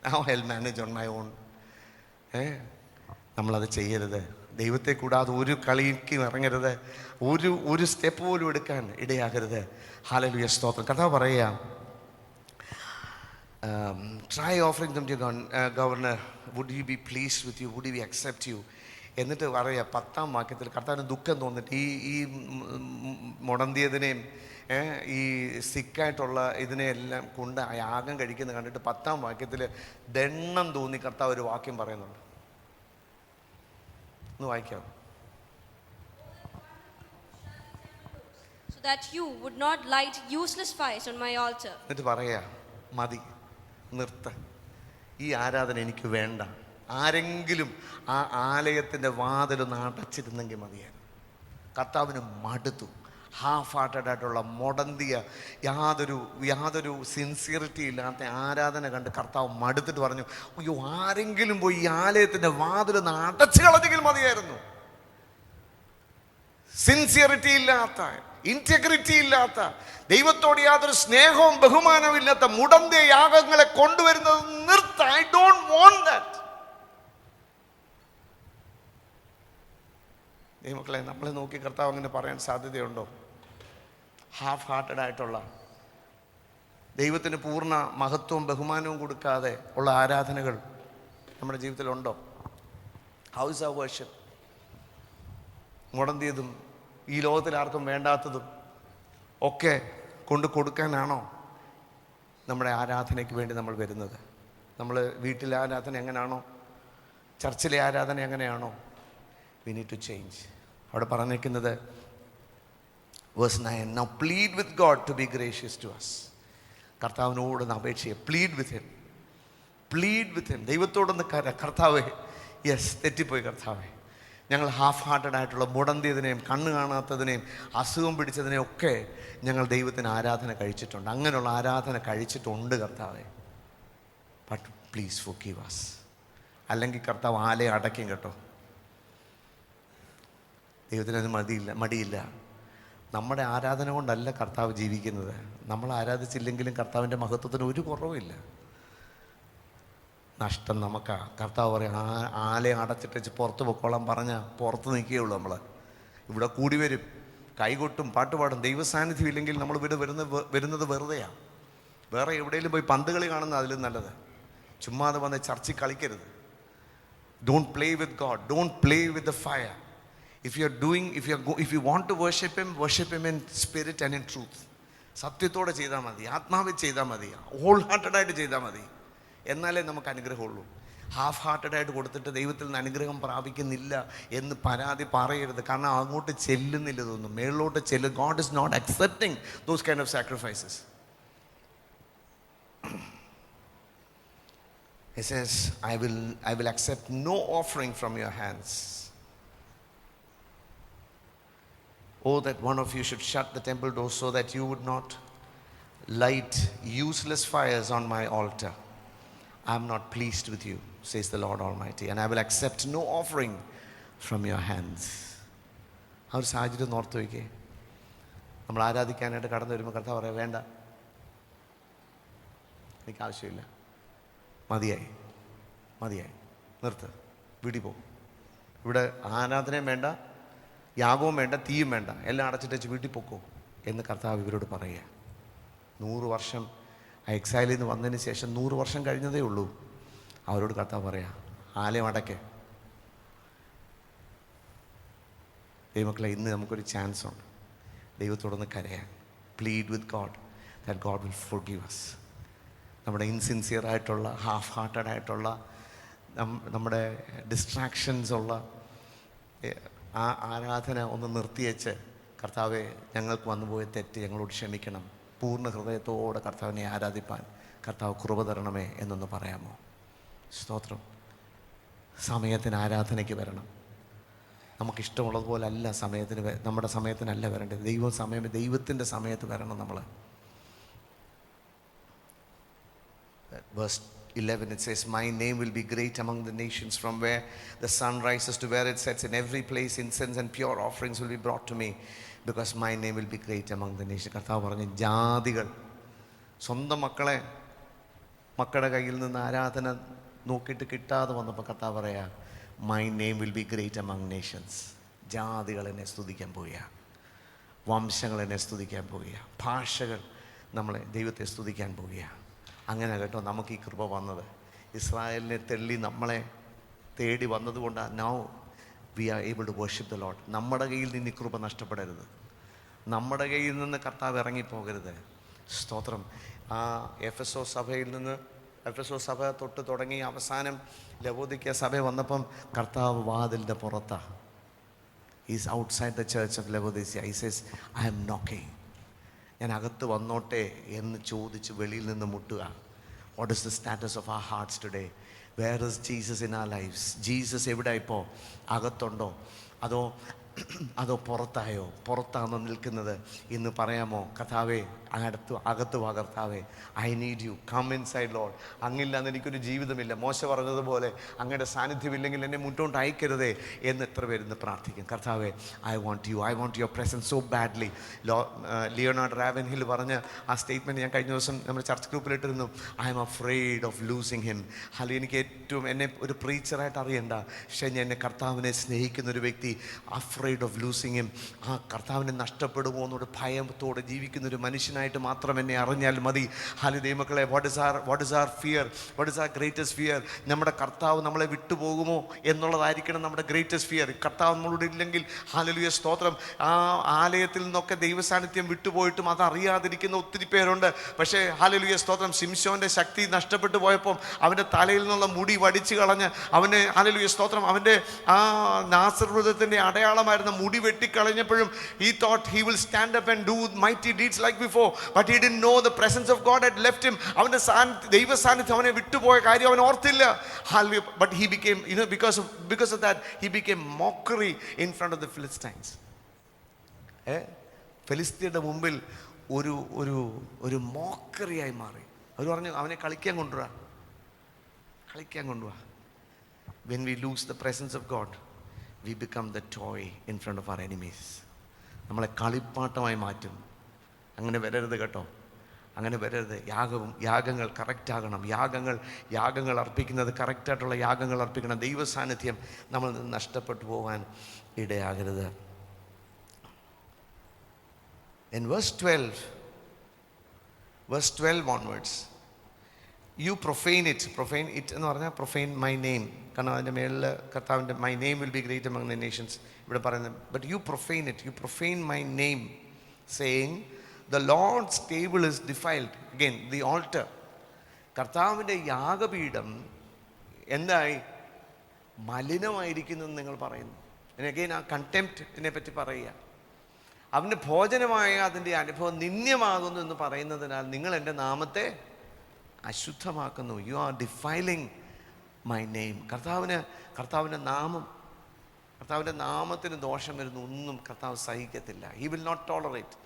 now I will manage on my own. നമ്മളത് ചെയ്യരുത്. ദൈവത്തെ കൂടാതെ ഒരു കളിക്ക് ഇറങ്ങരുത്. ഒരു സ്റ്റെപ്പ് പോലും എടുക്കാൻ ഇടയാകരുത്. ഹല്ലേലൂയ, സ്തോത്രം. കഥ പറയുക, try offering them to your governor. Would he be pleased with you? Would he accept you? എന്നിട്ട് പറയുക 10ാം വാക്യത്തിൽ കർത്താവിന് ദുഃഖം തോന്നിട്ട് ഈ മുടന്തിയതിനെയും ഈ സിക്കായിട്ടുള്ള ഇതിനെയെല്ലാം കൊണ്ട് യാഗം കഴിക്കുന്നത് കണ്ടിട്ട് 10ാം വാക്യത്തിൽ ദണ്ണം തോന്നി കർത്താവ് ഒരു വാക്യം പറയുന്നുണ്ട്. ഒന്ന് വായിക്കാം. So that you would not light useless fires on my altar. എന്നിട്ട് പറയാ, മതി, നിർത്ത്, ഈ ആരാധന എനിക്ക് വേണ്ട. ആരെങ്കിലും ആ ആലയത്തിൻ്റെ വാതിലൊന്ന് അടച്ചിരുന്നെങ്കിൽ മതിയായിരുന്നു. കർത്താവിന് മടുത്തു. ഹാഫ് ഹാർട്ടഡായിട്ടുള്ള മുടന്തിയ യാതൊരു സിൻസിയറിറ്റി ഇല്ലാത്ത ആരാധന കണ്ട് കർത്താവ് മടുത്തിട്ട് പറഞ്ഞു, അയ്യോ, ആരെങ്കിലും പോയി ഈ ആലയത്തിൻ്റെ വാതിലൊന്ന് അടച്ചു കളഞ്ഞെങ്കിൽ മതിയായിരുന്നു. സിൻസിയറിറ്റി ഇല്ലാത്ത, ഇന്റഗ്രിറ്റി ഇല്ലാത്ത, ദൈവത്തോട് യാതൊരു സ്നേഹവും ബഹുമാനവും ഇല്ലാത്ത മുടന്തിയ യാഗങ്ങളെ കൊണ്ടുവരുന്നത് നിർത്ത. I don't want that. ദൈവമക്കളെ, നമ്മളെ നോക്കി കർത്താവ് അങ്ങനെ പറയാൻ സാധ്യതയുണ്ടോ? ഹാഫ് ഹാർട്ടഡ് ആയിട്ടുള്ള, ദൈവത്തിന് പൂർണ്ണ മഹത്വവും ബഹുമാനവും കൊടുക്കാതെ ഉള്ള ആരാധനകൾ നമ്മുടെ ജീവിതത്തിലുണ്ടോ? How is our worship? മുടന്തിയതും ഈ ലോകത്തിൽ ആർക്കും വേണ്ടാത്തതും ഒക്കെ കൊണ്ട് കൊടുക്കാനാണോ നമ്മുടെ ആരാധനയ്ക്ക് വേണ്ടി നമ്മൾ വരുന്നത്? നമ്മൾ വീട്ടിലെ ആരാധന എങ്ങനെയാണോ, ചർച്ചിലെ ആരാധന എങ്ങനെയാണോ? We need to change. അവിടെ പറഞ്ഞിരിക്കുന്നത് verse 9, "Now plead with God to be gracious to us." കർത്താവിനോടൊന്ന് അപേക്ഷിക്കുക. Plead with him, plead with him. ദൈവത്തോടൊന്ന് കർത്താവേ, യെസ്, തെറ്റിപ്പോയി കർത്താവേ, ഞങ്ങൾ ഹാഫ് ഹാർട്ടഡ് ആയിട്ടുള്ള മുടന്തിയതിനെയും കണ്ണ് കാണാത്തതിനെയും അസുഖം പിടിച്ചതിനെയും ഒക്കെ ഞങ്ങൾ ദൈവത്തിന് ആരാധന കഴിച്ചിട്ടുണ്ട്. അങ്ങനെയുള്ള ആരാധന കഴിച്ചിട്ടുണ്ട് കർത്താവേ. But please forgive us. അല്ലെങ്കിൽ കർത്താവ് ആലയം അടയ്ക്കും കേട്ടോ. ദൈവത്തിനത് മടിയില്ല. നമ്മുടെ ആരാധന കൊണ്ടല്ല കർത്താവ് ജീവിക്കുന്നത്. നമ്മൾ ആരാധിച്ചില്ലെങ്കിലും കർത്താവിൻ്റെ മഹത്വത്തിന് ഒരു കുറവുമില്ല. നഷ്ടം നമുക്കാ. കർത്താവ് പറയും, ആലയം അടച്ചിട്ട് പുറത്ത് പൊക്കോളാൻ പറഞ്ഞാൽ പുറത്ത് നിൽക്കുകയുള്ളൂ. നമ്മൾ ഇവിടെ കൂടി വരും, കൈകൊട്ടും, പാട്ടുപാടും. ദൈവസാന്നിധ്യം ഇല്ലെങ്കിൽ നമ്മൾ ഇവിടെ വരുന്നത് വെറുതെയാണ്. വേറെ എവിടെയെങ്കിലും പോയി പന്ത് കളി കാണുന്നത് അതിലും നല്ലത്. ചുമ്മാതെ വന്ന് ചർച്ചിൽ കളിക്കരുത്. Don't play with God, don't play with the fire. If you want to worship him in spirit and in truth. സത്യത്തോടെ ചെയ്താൽ മതി, ആത്മാവിൽ ചെയ്താൽ മതി, ഹോൾ ഹാർട്ടഡായിട്ട് ചെയ്താൽ മതി. എന്നാലേ നമുക്ക് അനുഗ്രഹമുള്ളൂ. ഹാഫ് ഹാർട്ടഡായിട്ട് കൊടുത്തിട്ട് ദൈവത്തിൽ നിന്ന് അനുഗ്രഹം പ്രാപിക്കുന്നില്ല എന്ന് പരാതി പറയരുത്. കാരണം അങ്ങോട്ട് ചെല്ലുന്നില്ല, ഇതൊന്നും മേളിലോട്ട് ചെല്ലും. God is not accepting those kind of sacrifices. He says, I will accept no offering from your hands. Oh, that one of you should shut the temple doors so that you would not light useless fires on my altar. I am not pleased with you, says the Lord Almighty, and I will accept no offering from your hands. ആ ഒരു സാഹചര്യം ഓർത്ത് വയ്ക്കേ. നമ്മൾ ആരാധിക്കാനായിട്ട് കടന്നു വരുമ്പോൾ കർത്താവ് പറയാം, വേണ്ട, എനിക്ക് ആവശ്യമില്ല, മതിയായി, നിർത്ത്, വീട്ടിൽ പോകും. ഇവിടെ ആരാധനയും വേണ്ട, യാഗവും വേണ്ട, തീയും വേണ്ട, എല്ലാം അടച്ചിട്ട് വീട്ടിൽ പൊക്കോ എന്ന് കർത്താവ് ഇവരോട് പറയുക. 100 വർഷം എക്സൈലിൽ നിന്ന് വന്നതിന് ശേഷം 100 വർഷം കഴിഞ്ഞതേ ഉള്ളൂ. അവരോട് കർത്താവ് പറയാം, ആലയം അടയ്ക്ക്. ദൈവമക്കളെ, ഇന്ന് നമുക്കൊരു ചാൻസ് ഉണ്ട് ദൈവത്തോടൊന്ന് കരയാൻ. Plead with God that God will forgive us. നമ്മുടെ ഇൻസിൻസിയറായിട്ടുള്ള, ഹാഫ് ഹാർട്ടഡായിട്ടുള്ള, നമ്മുടെ ഡിസ്ട്രാക്ഷൻസ് ഉള്ള ആ ആരാധന ഒന്ന് നിർത്തിവെച്ച്, കർത്താവെ, ഞങ്ങൾക്ക് വന്നുപോയ തെറ്റ് ഞങ്ങളോട് ക്ഷമിക്കണം, പൂർണ്ണ ഹൃദയത്തോടെ കർത്താവിനെ ആരാധിപ്പാൻ കർത്താവ് കൃപ തരണമേ എന്നൊന്ന് പറയാമോ? സ്തോത്രം. സമയത്തിന് ആരാധനയ്ക്ക് വരണം. നമുക്കിഷ്ടമുള്ളതുപോലെ അല്ല നമ്മുടെ സമയത്തിനല്ല വരേണ്ടത്. ദൈവത്തിൻ്റെ സമയത്ത് വരണം നമ്മൾ. Verse 11, it says, "My name will be great among the nations. From where the sun rises to where it sets, in every place incense and pure offerings will be brought to me, because my name will be great among the nations." കർത്താവ് പറഞ്ഞു, ജാതികൾ സ്വന്തം മക്കളുടെ കയ്യിൽ നിന്ന് ആരാധന നോക്കിയിട്ട് കിട്ടാതെ വന്നപ്പോൾ കർത്താവ് പറയാ, "My name will be great among nations." ജാതികൾ എന്നെ സ്തുതിക്കാൻ പോവുക, വംശങ്ങൾ എന്നെ സ്തുതിക്കാൻ പോവുക, ഭാഷകൾ ദൈവത്തെ സ്തുതിക്കാൻ പോവുക. അങ്ങനെ കേട്ടോ നമുക്ക് ഈ കൃപ വന്നത്. ഇസ്രായേലിനെ തള്ളി നമ്മളെ തേടി വന്നതുകൊണ്ടാണ് now we are able to worship the Lord. നമ്മുടെ കയ്യിൽ നിന്ന് ഈ കൃപ നഷ്ടപ്പെടരുത്. നമ്മുടെ കയ്യിൽ നിന്ന് കർത്താവ് ഇറങ്ങിപ്പോകരുത്. സ്തോത്രം. ആ എഫെസോ സഭ തൊട്ട് തുടങ്ങി അവസാനം ലവോദിക്ക സഭ വന്നപ്പം കർത്താവ് വാതിലിൻ്റെ പുറത്താണ്. Is outside the church of Laodicea. He says, "I am knocking." ഞാൻ അകത്ത് വന്നോട്ടെ എന്ന് ചോദിച്ച് വെളിയിൽ നിന്ന് മുട്ടുക. What is the status of our hearts today? Where is Jesus in our lives? Jesus എവിടെ ഇപ്പോൾ? അകത്തുണ്ടോ അതോ പുറത്താണോ നിൽക്കുന്നത്? ഇന്ന് പറയാമോ, കർത്താവേ, അകത്ത് വാ കർത്താവേ, I need you, come inside Lord. അങ്ങില്ലാന്ന് എനിക്കൊരു ജീവിതമില്ല. മോശ പറഞ്ഞതുപോലെ അങ്ങയുടെ സാന്നിധ്യമില്ലെങ്കിൽ എന്നെ മുന്നോട്ട് അയക്കരുതേ എന്ന് എത്ര പേരുന്ന് പ്രാർത്ഥിക്കും. കർത്താവേ, I want your presence so badly. Leonard Ravenhill പറഞ്ഞ ആ സ്റ്റേറ്റ്മെൻറ്റ് ഞാൻ കഴിഞ്ഞ ദിവസം നമ്മുടെ ചർച്ച് ഗ്രൂപ്പിലിട്ടിരുന്നു. I'm afraid of losing him. അല്ലെങ്കിൽ എനിക്ക് എന്നെ ഒരു പ്രീച്ചറായിട്ട് അറിയണ്ട, പക്ഷേ എന്നെ കർത്താവിനെ സ്നേഹിക്കുന്നൊരു വ്യക്തി, afraid afraid of losing him. ആ കർത്താവിനെ നഷ്ടപ്പെടുമോ എന്നൊരു ഭയത്തോടെ ജീവിക്കുന്ന ഒരു മനുഷ്യനായിട്ട് മാത്രം എന്നെ അറിഞ്ഞാൽ മതി. ഹാലി ദൈവമക്കളെ, what is our fear? What is our greatest fear? നമ്മുടെ കർത്താവ് നമ്മളെ വിട്ടുപോകുമോ എന്നുള്ളതായിരിക്കണം നമ്മുടെ ഗ്രേറ്റസ്റ്റ് ഫിയർ. കർത്താവ് നമ്മളോട് ഇല്ലെങ്കിൽ, ഹല്ലേലൂയ സ്തോത്രം, ആ ആലയത്തിൽ നിന്നൊക്കെ ദൈവസാന്നിധ്യം വിട്ടുപോയിട്ടും അത് അറിയാതിരിക്കുന്ന ഒത്തിരി പേരുണ്ട്. പക്ഷേ ഹല്ലേലൂയ സ്തോത്രം, ശിംശോന്റെ ശക്തി നഷ്ടപ്പെട്ടു പോയപ്പോൾ അവൻ്റെ തലയിൽ നിന്നുള്ള മുടി വടിച്ചു കളഞ്ഞ് അവന്, ഹല്ലേലൂയ സ്തോത്രം, അവൻ്റെ ആ നാസർവൃതത്തിൻ്റെ അടയാളമായിരുന്ന മുടി വെട്ടിക്കളഞ്ഞപ്പോഴും he thought he will stand up and do mighty deeds like before, but he didn't know the presence of God had left him. അവൻ്റെ ദൈവ സാന്നിധ്യം അവനെ വിട്ടുപോയ കാര്യം അവൻ ഓർത്തില്ല. Hallelujah. But he became, because of that, he became mockery in front of the Philistines. ഫെലിസ്ത്യരുടെ മുമ്പിൽ ഒരു ഒരു ഒരു മോക്കറിയായി മാറി. അവർ പറഞ്ഞു, അവനെ കളിക്കാൻ കൊണ്ടുവാ. When we lose the presence of God, we become the toy in front of our enemies. നമ്മളെ കളിപ്പാട്ടമായി മാറ്റും. അങ്ങനെ വരരുത് കേട്ടോ, അങ്ങനെ വരരുത്. യാഗങ്ങൾ കറക്റ്റ് ആകണം. യാഗങ്ങൾ അർപ്പിക്കുന്നത് കറക്റ്റായിട്ടുള്ള യാഗങ്ങൾ അർപ്പിക്കണം. ദൈവ സാന്നിധ്യം നമ്മൾ നഷ്ടപ്പെട്ടു പോകാൻ ഇടയാകരുത്. In verse 12 onwards, you profane it എന്ന് പറഞ്ഞാൽ profane my name. കാരണം അതിൻ്റെ മേളിൽ കർത്താവിൻ്റെ my name will be great among the nations ഇവിടെ പറയുന്നത്. But you profane my name, saying the Lord's table is defiled. Again, the altar, കർത്താവിൻ്റെ യാഗപീഠം എന്തായി? മലിനമായിരിക്കുന്നു എന്ന് നിങ്ങൾ പറയുന്നു. again ആ കണ്ടെംപ്റ്റിനെ പറ്റി പറയുക. അവൻ്റെ ഭോജനമായ അതിൻ്റെ അനുഭവം നിന്ദ്യമാകുന്നു എന്ന് പറയുന്നതിനാൽ നിങ്ങൾ എൻ്റെ നാമത്തെ അശുദ്ധമാക്കുന്നു. You are defiling my name. കർത്താവിൻ്റെ നാമത്തിന് ദോഷം വരുന്ന ഒന്നും കർത്താവ് സഹിക്കത്തില്ല. He will not tolerate.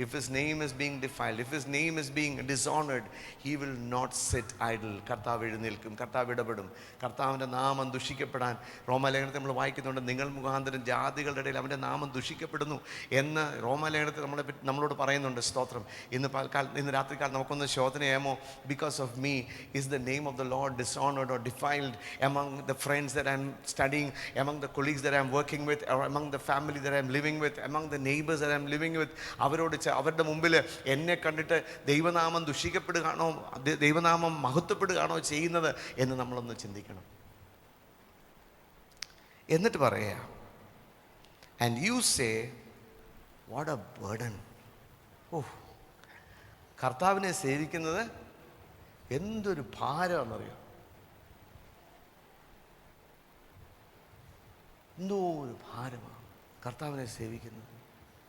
If his name is being defiled, if his name is being dishonored, he will not sit idle. കർത്താവ് എഴുന്നേൽക്കും, കർത്താവ് ഇടപെടും. കർത്താവിൻ്റെ നാമം ദുഷിക്കപ്പെടാൻ റോമാലേഖനത്തിൽ നമ്മൾ വായിക്കുന്നുണ്ട്. നിങ്ങൾ മുഖാന്തരം ജാതികളുടെ ഇടയിൽ അവൻ്റെ നാമം ദുഷിക്കപ്പെടുന്നു എന്ന് റോമാലേഖനത്തിൽ നമ്മളോട് പറയുന്നുണ്ട്. സ്തോത്രം. ഇന്ന് രാത്രികാലം നമുക്കൊന്ന് ശോധനയാമോ? Because of me is the name of the Lord dishonored or defiled among the friends that I'm studying, among the colleagues that I'm working with, or among the family that I'm living with, among the neighbors that I'm living with? അവരുടെ മുമ്പിൽ എന്നെ കണ്ടിട്ട് ദൈവനാമം ദുഷിക്കപ്പെടുകയാണോ, ദൈവനാമം മഹത്വപ്പെടുകയാണോ ചെയ്യുന്നത് എന്ന് നമ്മളൊന്ന് ചിന്തിക്കണം. എന്നിട്ട് പറയാ, and you say what A burden. കർത്താവിനെ സേവിക്കുന്നത് എന്തൊരു ഭാരമാണെന്നറിയാം. എന്തോ ഒരു ഭാരമാണ് കർത്താവിനെ സേവിക്കുന്നത്.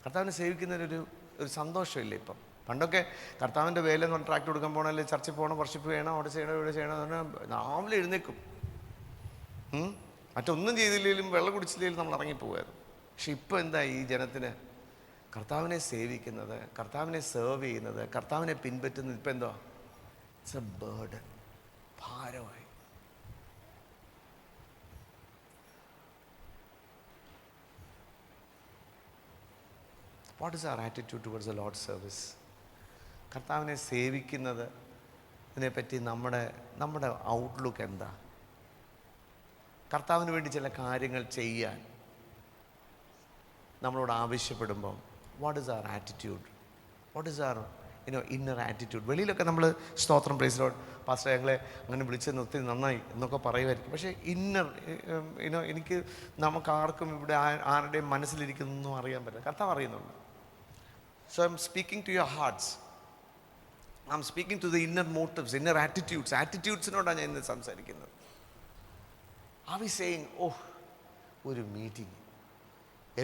കർത്താവിനെ സേവിക്കുന്നതിനൊരു സന്തോഷമില്ല ഇപ്പം. പണ്ടൊക്കെ കർത്താവിൻ്റെ വേല എന്ന് പറഞ്ഞാൽ ട്രാക്ട് കൊടുക്കാൻ പോകണം, അല്ലെങ്കിൽ ചർച്ചിൽ പോകണം, വർഷിപ്പ് ചെയ്യണം, അവിടെ ചെയ്യണം, ഇവിടെ ചെയ്യണം എന്ന് പറഞ്ഞാൽ രാവിലെ എഴുന്നേക്കും. മറ്റൊന്നും ചെയ്തില്ലെങ്കിലും വെള്ളം കുടിച്ചില്ലെങ്കിലും നമ്മൾ ഇറങ്ങിപ്പോകായിരുന്നു. പക്ഷെ ഇപ്പം എന്താ ഈ ജനത്തിന്? കർത്താവിനെ സേവിക്കുന്നത്, കർത്താവിനെ സെർവ് ചെയ്യുന്നത്, കർത്താവിനെ പിൻപറ്റുന്നത് ഇപ്പം എന്തോ ഇറ്റ്സ് എ ബർഡൻ, ഭാരമായി. What is our attitude towards the Lord's service? കർത്താവിനെ സേവിക്കുന്നത് ഇതിനെപ്പറ്റി നമ്മുടെ ഔട്ട്ലുക്ക് എന്താ? കർത്താവിന് വേണ്ടി ചില കാര്യങ്ങൾ ചെയ്യാൻ നമ്മളോട് ആവശ്യപ്പെടുമ്പോൾ what is our attitude? What is our inner attitude? വെളിയിലൊക്കെ നമ്മൾ സ്തോത്രം, പ്രൈസ് ലോർഡ്, പാസ്റ്റർ ഞങ്ങളെ അങ്ങനെ വിളിച്ചെന്ന് ഒത്തിരി നന്നായി എന്നൊക്കെ പറയുമായിരിക്കും. പക്ഷേ എനിക്ക് നമുക്ക് ആർക്കും ഇവിടെ ആരുടെയും മനസ്സിലിരിക്കുന്നൊന്നും അറിയാൻ പറ്റില്ല. കർത്താവ് അറിയുന്നുണ്ട്. So I'm speaking to your hearts. I'm speaking to the inner motives, inner attitudes. Attitudesനോടാണ് ഞാൻ ഇന്ന് സംസാരിക്കുന്നത്. Are we saying, ഒരു മീറ്റിംഗ്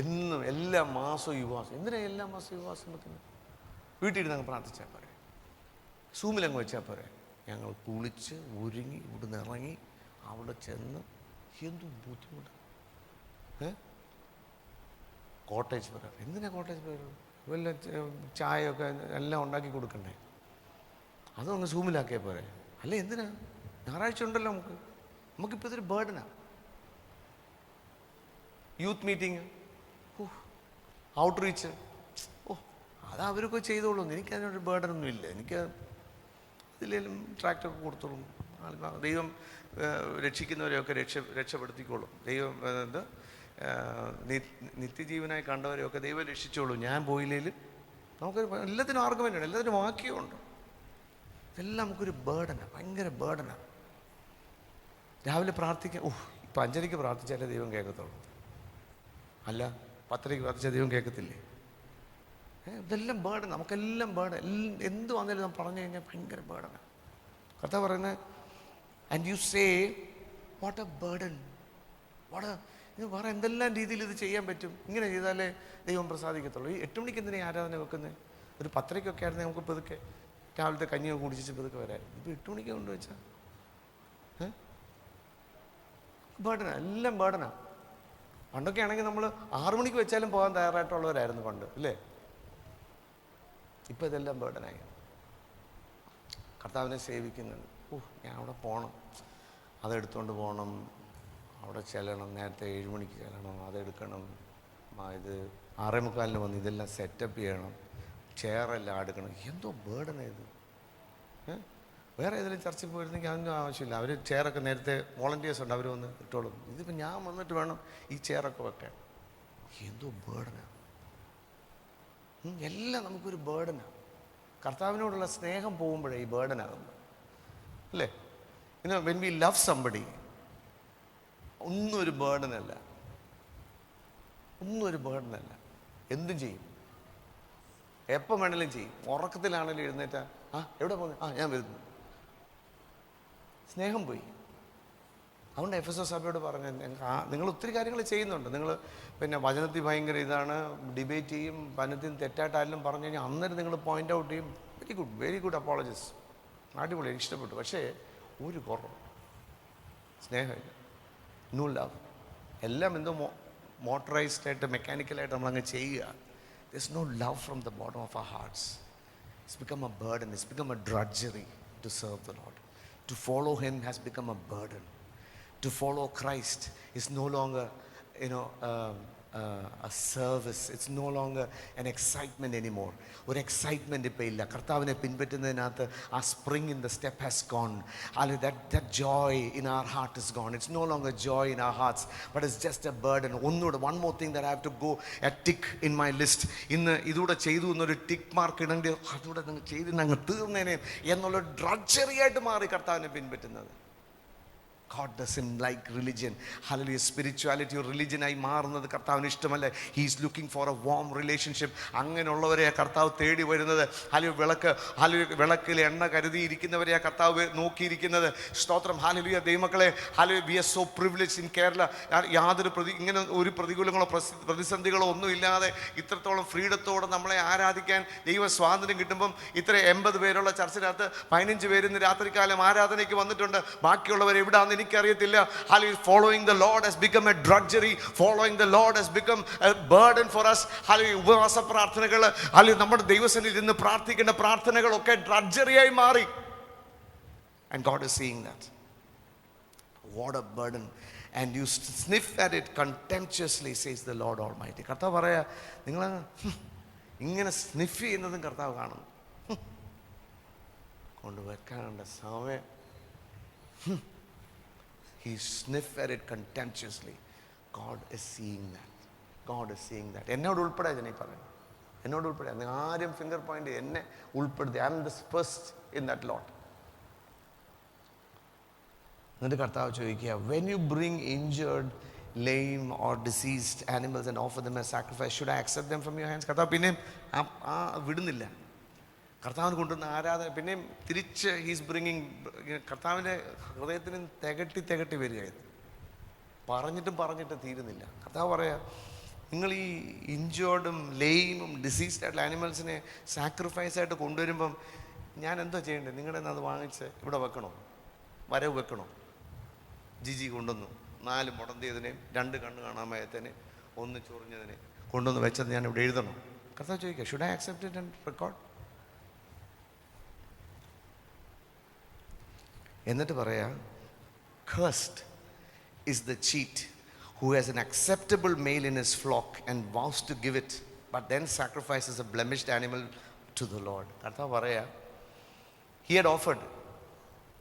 എന്നും എല്ലാ മാസവും യുവാസം? എന്തിനാ എല്ലാ മാസവും യുവാസം വെക്കുന്നത്? വീട്ടിലിരുന്ന് അങ്ങ് പ്രാർത്ഥിച്ചാൽ പോരെ, സൂമിലങ്ങ് വെച്ചാൽ പോരെ. ഞങ്ങൾ കുളിച്ച് ഒരുങ്ങി ഇവിടുന്ന് ഇറങ്ങി അവിടെ ചെന്ന് എന്തു ബുദ്ധിമുട്ട്. Cottage prayer. എന്തിനാ കോട്ടേജ് പ്രയർ? വല്ല ചായയൊക്കെ എല്ലാം ഉണ്ടാക്കി കൊടുക്കണ്ടേ? അതും അങ്ങ് സൂമിലാക്കിയാൽ പോരെ. അല്ലേ, എന്തിനാ? ഞായറാഴ്ച ഉണ്ടല്ലോ നമുക്കിപ്പോൾ ഇതൊരു ബേർഡനാണ്. യൂത്ത് മീറ്റിംഗ്, ഔട്ട്റീച്ച്, അത് അവരൊക്കെ ചെയ്തോളൂ. എനിക്കതിനൊരു ബേർഡനൊന്നും ഇല്ല. എനിക്ക് ഇതിലേലും ട്രാക്ടറൊക്കെ കൊടുത്തോളും. ദൈവം രക്ഷിക്കുന്നവരെയൊക്കെ രക്ഷപ്പെടുത്തിക്കോളും. ദൈവം നിത്യജീവനായി കണ്ടവരെയൊക്കെ ദൈവം രക്ഷിച്ചോളൂ, ഞാൻ പോയില്ലേലും നമുക്കൊരു എല്ലാത്തിനും ആർഗ്യുമെൻ്റാണ്, എല്ലാത്തിനും വാക്യമുണ്ട്. ഇതെല്ലാം നമുക്കൊരു ബേർഡനാണ്, ഭയങ്കര ബേർഡനാണ്. രാവിലെ പ്രാർത്ഥിക്കാൻ, ഇപ്പം 5:30 പ്രാർത്ഥിച്ചാലേ ദൈവം കേൾക്കത്തുള്ളൂ, അല്ല 10:30 പ്രാർത്ഥിച്ചാൽ ദൈവം കേൾക്കത്തില്ലേ? ഇതെല്ലാം ബേർഡൻ, നമുക്കെല്ലാം ബേർഡൻ. എന്ത് വന്നാലും നാം പറഞ്ഞു കഴിഞ്ഞാൽ ഭയങ്കര ബേർഡനാണ്. കർത്താവ് പറയുന്നത്, and you say what A burden, ഇത് വേറെ എന്തെല്ലാം രീതിയിൽ ഇത് ചെയ്യാൻ പറ്റും, ഇങ്ങനെ ചെയ്താലേ ദൈവം പ്രസാദിക്കത്തുള്ളൂ. ഈ 8 മണിക്ക് എന്തിനാണ് ആരാധന വെക്കുന്നത്? ഒരു 10:30 ആയിരുന്നെങ്കിൽ നമുക്ക് പതുക്കെ രാവിലത്തെ കഞ്ഞിയൊക്കെ കുടിച്ചിട്ട് പതുക്കെ വരായിരുന്നു. ഇപ്പോൾ 8 മണിക്ക് കൊണ്ടുവച്ചാൽ ബേർഡനാ, എല്ലാം ബേർഡനാ. പണ്ടൊക്കെ ആണെങ്കിൽ നമ്മൾ 6 മണിക്ക് വെച്ചാലും പോകാൻ തയ്യാറായിട്ടുള്ളവരായിരുന്നു പണ്ട്, അല്ലേ? ഇപ്പം ഇതെല്ലാം ബേർഡനായി. കർത്താവിനെ സേവിക്കുന്നുണ്ട്. ഞാൻ അവിടെ പോകണം, അതെടുത്തുകൊണ്ട് പോകണം, അവിടെ ചെല്ലണം, നേരത്തെ 7 മണിക്ക് ചെല്ലണം, അതെടുക്കണം, ഇത് 6:45 വന്ന് ഇതെല്ലാം സെറ്റപ്പ് ചെയ്യണം, ചെയറെല്ലാം എടുക്കണം. എന്തോ ബേർഡനായത്. വേറെ ഏതെങ്കിലും ചർച്ചയിൽ പോയിരുന്നെങ്കിൽ അതൊന്നും ആവശ്യമില്ല, അവർ ചെയറൊക്കെ നേരത്തെ വോളണ്ടിയേഴ്സ് ഉണ്ട്, അവർ വന്ന് ഇട്ടോളും. ഇതിപ്പോൾ ഞാൻ വന്നിട്ട് വേണം ഈ ചെയറൊക്കെ വെക്കാൻ. എന്തോ ബേർഡനാണ്. എല്ലാം നമുക്കൊരു ബേർഡനാണ്. കർത്താവിനോടുള്ള സ്നേഹം പോകുമ്പോഴേ ഈ ബേർഡനാകുന്നത്, അല്ലേ? വെൻ വി ലവ് സംബഡി, ഒന്നും ഒരു ബേർഡനല്ല, ഒന്നും ഒരു ബേർഡനല്ല. എന്തും ചെയ്യും, എപ്പം വേണമെങ്കിലും ചെയ്യും. ഉറക്കത്തിലാണെങ്കിലും എഴുന്നേറ്റാ, എവിടെ പോകുന്നു? ഞാൻ വരുന്നു. സ്നേഹം പോയി. അതുകൊണ്ട് എഫെസോസ് സഭയോട് പറഞ്ഞു, നിങ്ങൾ ഒത്തിരി കാര്യങ്ങൾ ചെയ്യുന്നുണ്ട്, നിങ്ങൾ പിന്നെ വചനത്തിൽ ഭയങ്കര ഇതാണ്, ഡിബേറ്റ് ചെയ്യും, വചനത്തിൽ തെറ്റായിട്ട് ആരെങ്കിലും പറഞ്ഞു കഴിഞ്ഞാൽ അന്നേരം നിങ്ങൾ പോയിൻ്റ് ഔട്ട് ചെയ്യും. വെരി ഗുഡ് അപ്പോളജിസ്, അടിപൊളി, എനിക്ക് ഇഷ്ടപ്പെട്ടു. പക്ഷേ ഒരു കുറവ്, സ്നേഹമില്ല, നോ ലവ്. എല്ലാം എന്തോ മോട്ടറൈസ്ഡ് ആയിട്ട് മെക്കാനിക്കലായിട്ട് നമ്മളങ്ങ് ചെയ്യുക. There's no love from the bottom of our hearts. It's become a burden. It's become a drudgery to serve the Lord. To follow Him has become a burden. To follow Christ is no longer, a service. It's no longer an excitement anymore. ഒരു excitement ഇപ്പോൾ ഇല്ല. കർത്താവിനെ പിൻപറ്റുന്നതിനകത്ത് ആ spring in the step has gone. that joy in our heart is gone. It's no longer joy in our hearts, but it's just a burden. ഒന്നുകൂടെ, one more thing that I have to go a tick in my list. ഇന്ന് ഇതൂടെ ചെയ്തു എന്നൊരു tick mark ഇടേണ്ടി, അതുകൂടെ നിങ്ങൾ ചെയ്ത് അങ്ങ് തീർന്നേനെ എന്നുള്ള ഡ്രഡ്ജറി ആയിട്ട് മാറി കർത്താവിനെ പിൻപറ്റുന്നത്. God doesn't like religion. Hallelujah. Spirituality or religion ആയി മാറുന്നത് കർത്താവിന് ഇഷ്ടമല്ല. He is looking for a warm relationship. അങ്ങനെയുള്ളവരെയാ കർത്താവ് തേടി വരുന്നത്. വിളക്കിൽ എണ്ണ കരുതിയിരിക്കുന്നവരെയാ കർത്താവ് നോക്കിയിരിക്കുന്നത്. സ്തോത്രം. ഹാലലുയ ദൈവമക്കളെ, we are so privileged in Kerala. യാതൊരു ഇങ്ങനെ ഒരു പ്രതികൂലങ്ങളോ പ്രതിസന്ധികളോ ഒന്നുമില്ലാതെ ഇത്രത്തോളം ഫ്രീഡത്തോടെ നമ്മളെ ആരാധിക്കാൻ ദൈവ സ്വാതന്ത്ര്യം കിട്ടുമ്പം ഇത്ര 80 പേരുള്ള ചർച്ചിനകത്ത് 15 പേര് ഇന്ന് രാത്രികാലം ആരാധനയ്ക്ക് വന്നിട്ടുണ്ട്. ബാക്കിയുള്ളവർ എവിടാന്ന് എനിക്കറിയത്തില്ല. Following the Lord has become a drudgery. Following the Lord has become a burden for us. ഉപവാസ പ്രാർത്ഥനകൾ, നമ്മുടെ ദൈവസന്നിധിയിൽ ഇരുന്ന് പ്രാർത്ഥിക്കേണ്ട പ്രാർത്ഥനകളൊക്കെ ഡ്രഡ്ജറിയായി മാറി. And God is seeing that. What a burden. And you sniff at it contemptuously, says the Lord Almighty. കർത്താവ് പറയാ, നിങ്ങൾ ഇങ്ങനെ സ്നിഫ് ചെയ്യുന്നതും കർത്താവ് കാണുന്നു. കൊണ്ടുവെക്കാനുണ്ട സമയം. He sniffed at it contemptuously. God is seeing that. God is seeing that. എന്നോട് ഉൾപ്പെടെ ഞാൻ ഈ പറയുന്നു, എന്നോട് ഉൾപ്പെടെ ആരും ഫിംഗർ പോയിന്റ് എന്നെ ഉൾപ്പെടുത്തി. I am the first in that lot. എന്നിട്ട് കർത്താവ് ചോദിക്കുക, when you bring injured, lame or diseased animals and offer them as sacrifice, should I accept them from your hands? കർത്താവ് പിന്നെയും വിടുന്നില്ല. കർത്താവിന് കൊണ്ടുവന്ന ആരാധന പിന്നെയും തിരിച്ച് ഹീസ് ബ്രിങ്ങിങ്. കർത്താവിൻ്റെ ഹൃദയത്തിന് തികട്ടി വരികയായിരുന്നു. പറഞ്ഞിട്ടും തീരുന്നില്ല. കർത്താവ് പറയാ, നിങ്ങൾ ഈ ഇഞ്ചേർഡും ലെയിമും ഡിസീസ്ഡ് ആയിട്ടുള്ള ആനിമൽസിനെ സാക്രിഫൈസ് ആയിട്ട് കൊണ്ടുവരുമ്പം ഞാൻ എന്തോ ചെയ്യേണ്ടത്? നിങ്ങളുടെ അത് വാങ്ങിച്ച് ഇവിടെ വെക്കണോ? വരവ് വെക്കണോ? ജിജി കൊണ്ടുവന്നു 4 മുടന്തിയതിനെയും 2 കണ്ണ് കാണാമയത്തിനെയും 1 ചൊറിഞ്ഞതിനെ കൊണ്ടുവന്ന് വെച്ചത് ഞാൻ ഇവിടെ എഴുതണം? കർത്താവ് ചോദിക്കുക, should I accept it and record? എന്നിട്ട് പറയാ, cursed is the cheat who has an acceptable male in his flock and vows to give it, but then sacrifices a blemished animal to the Lord. കർത്താവ് പറയാ, he had offered,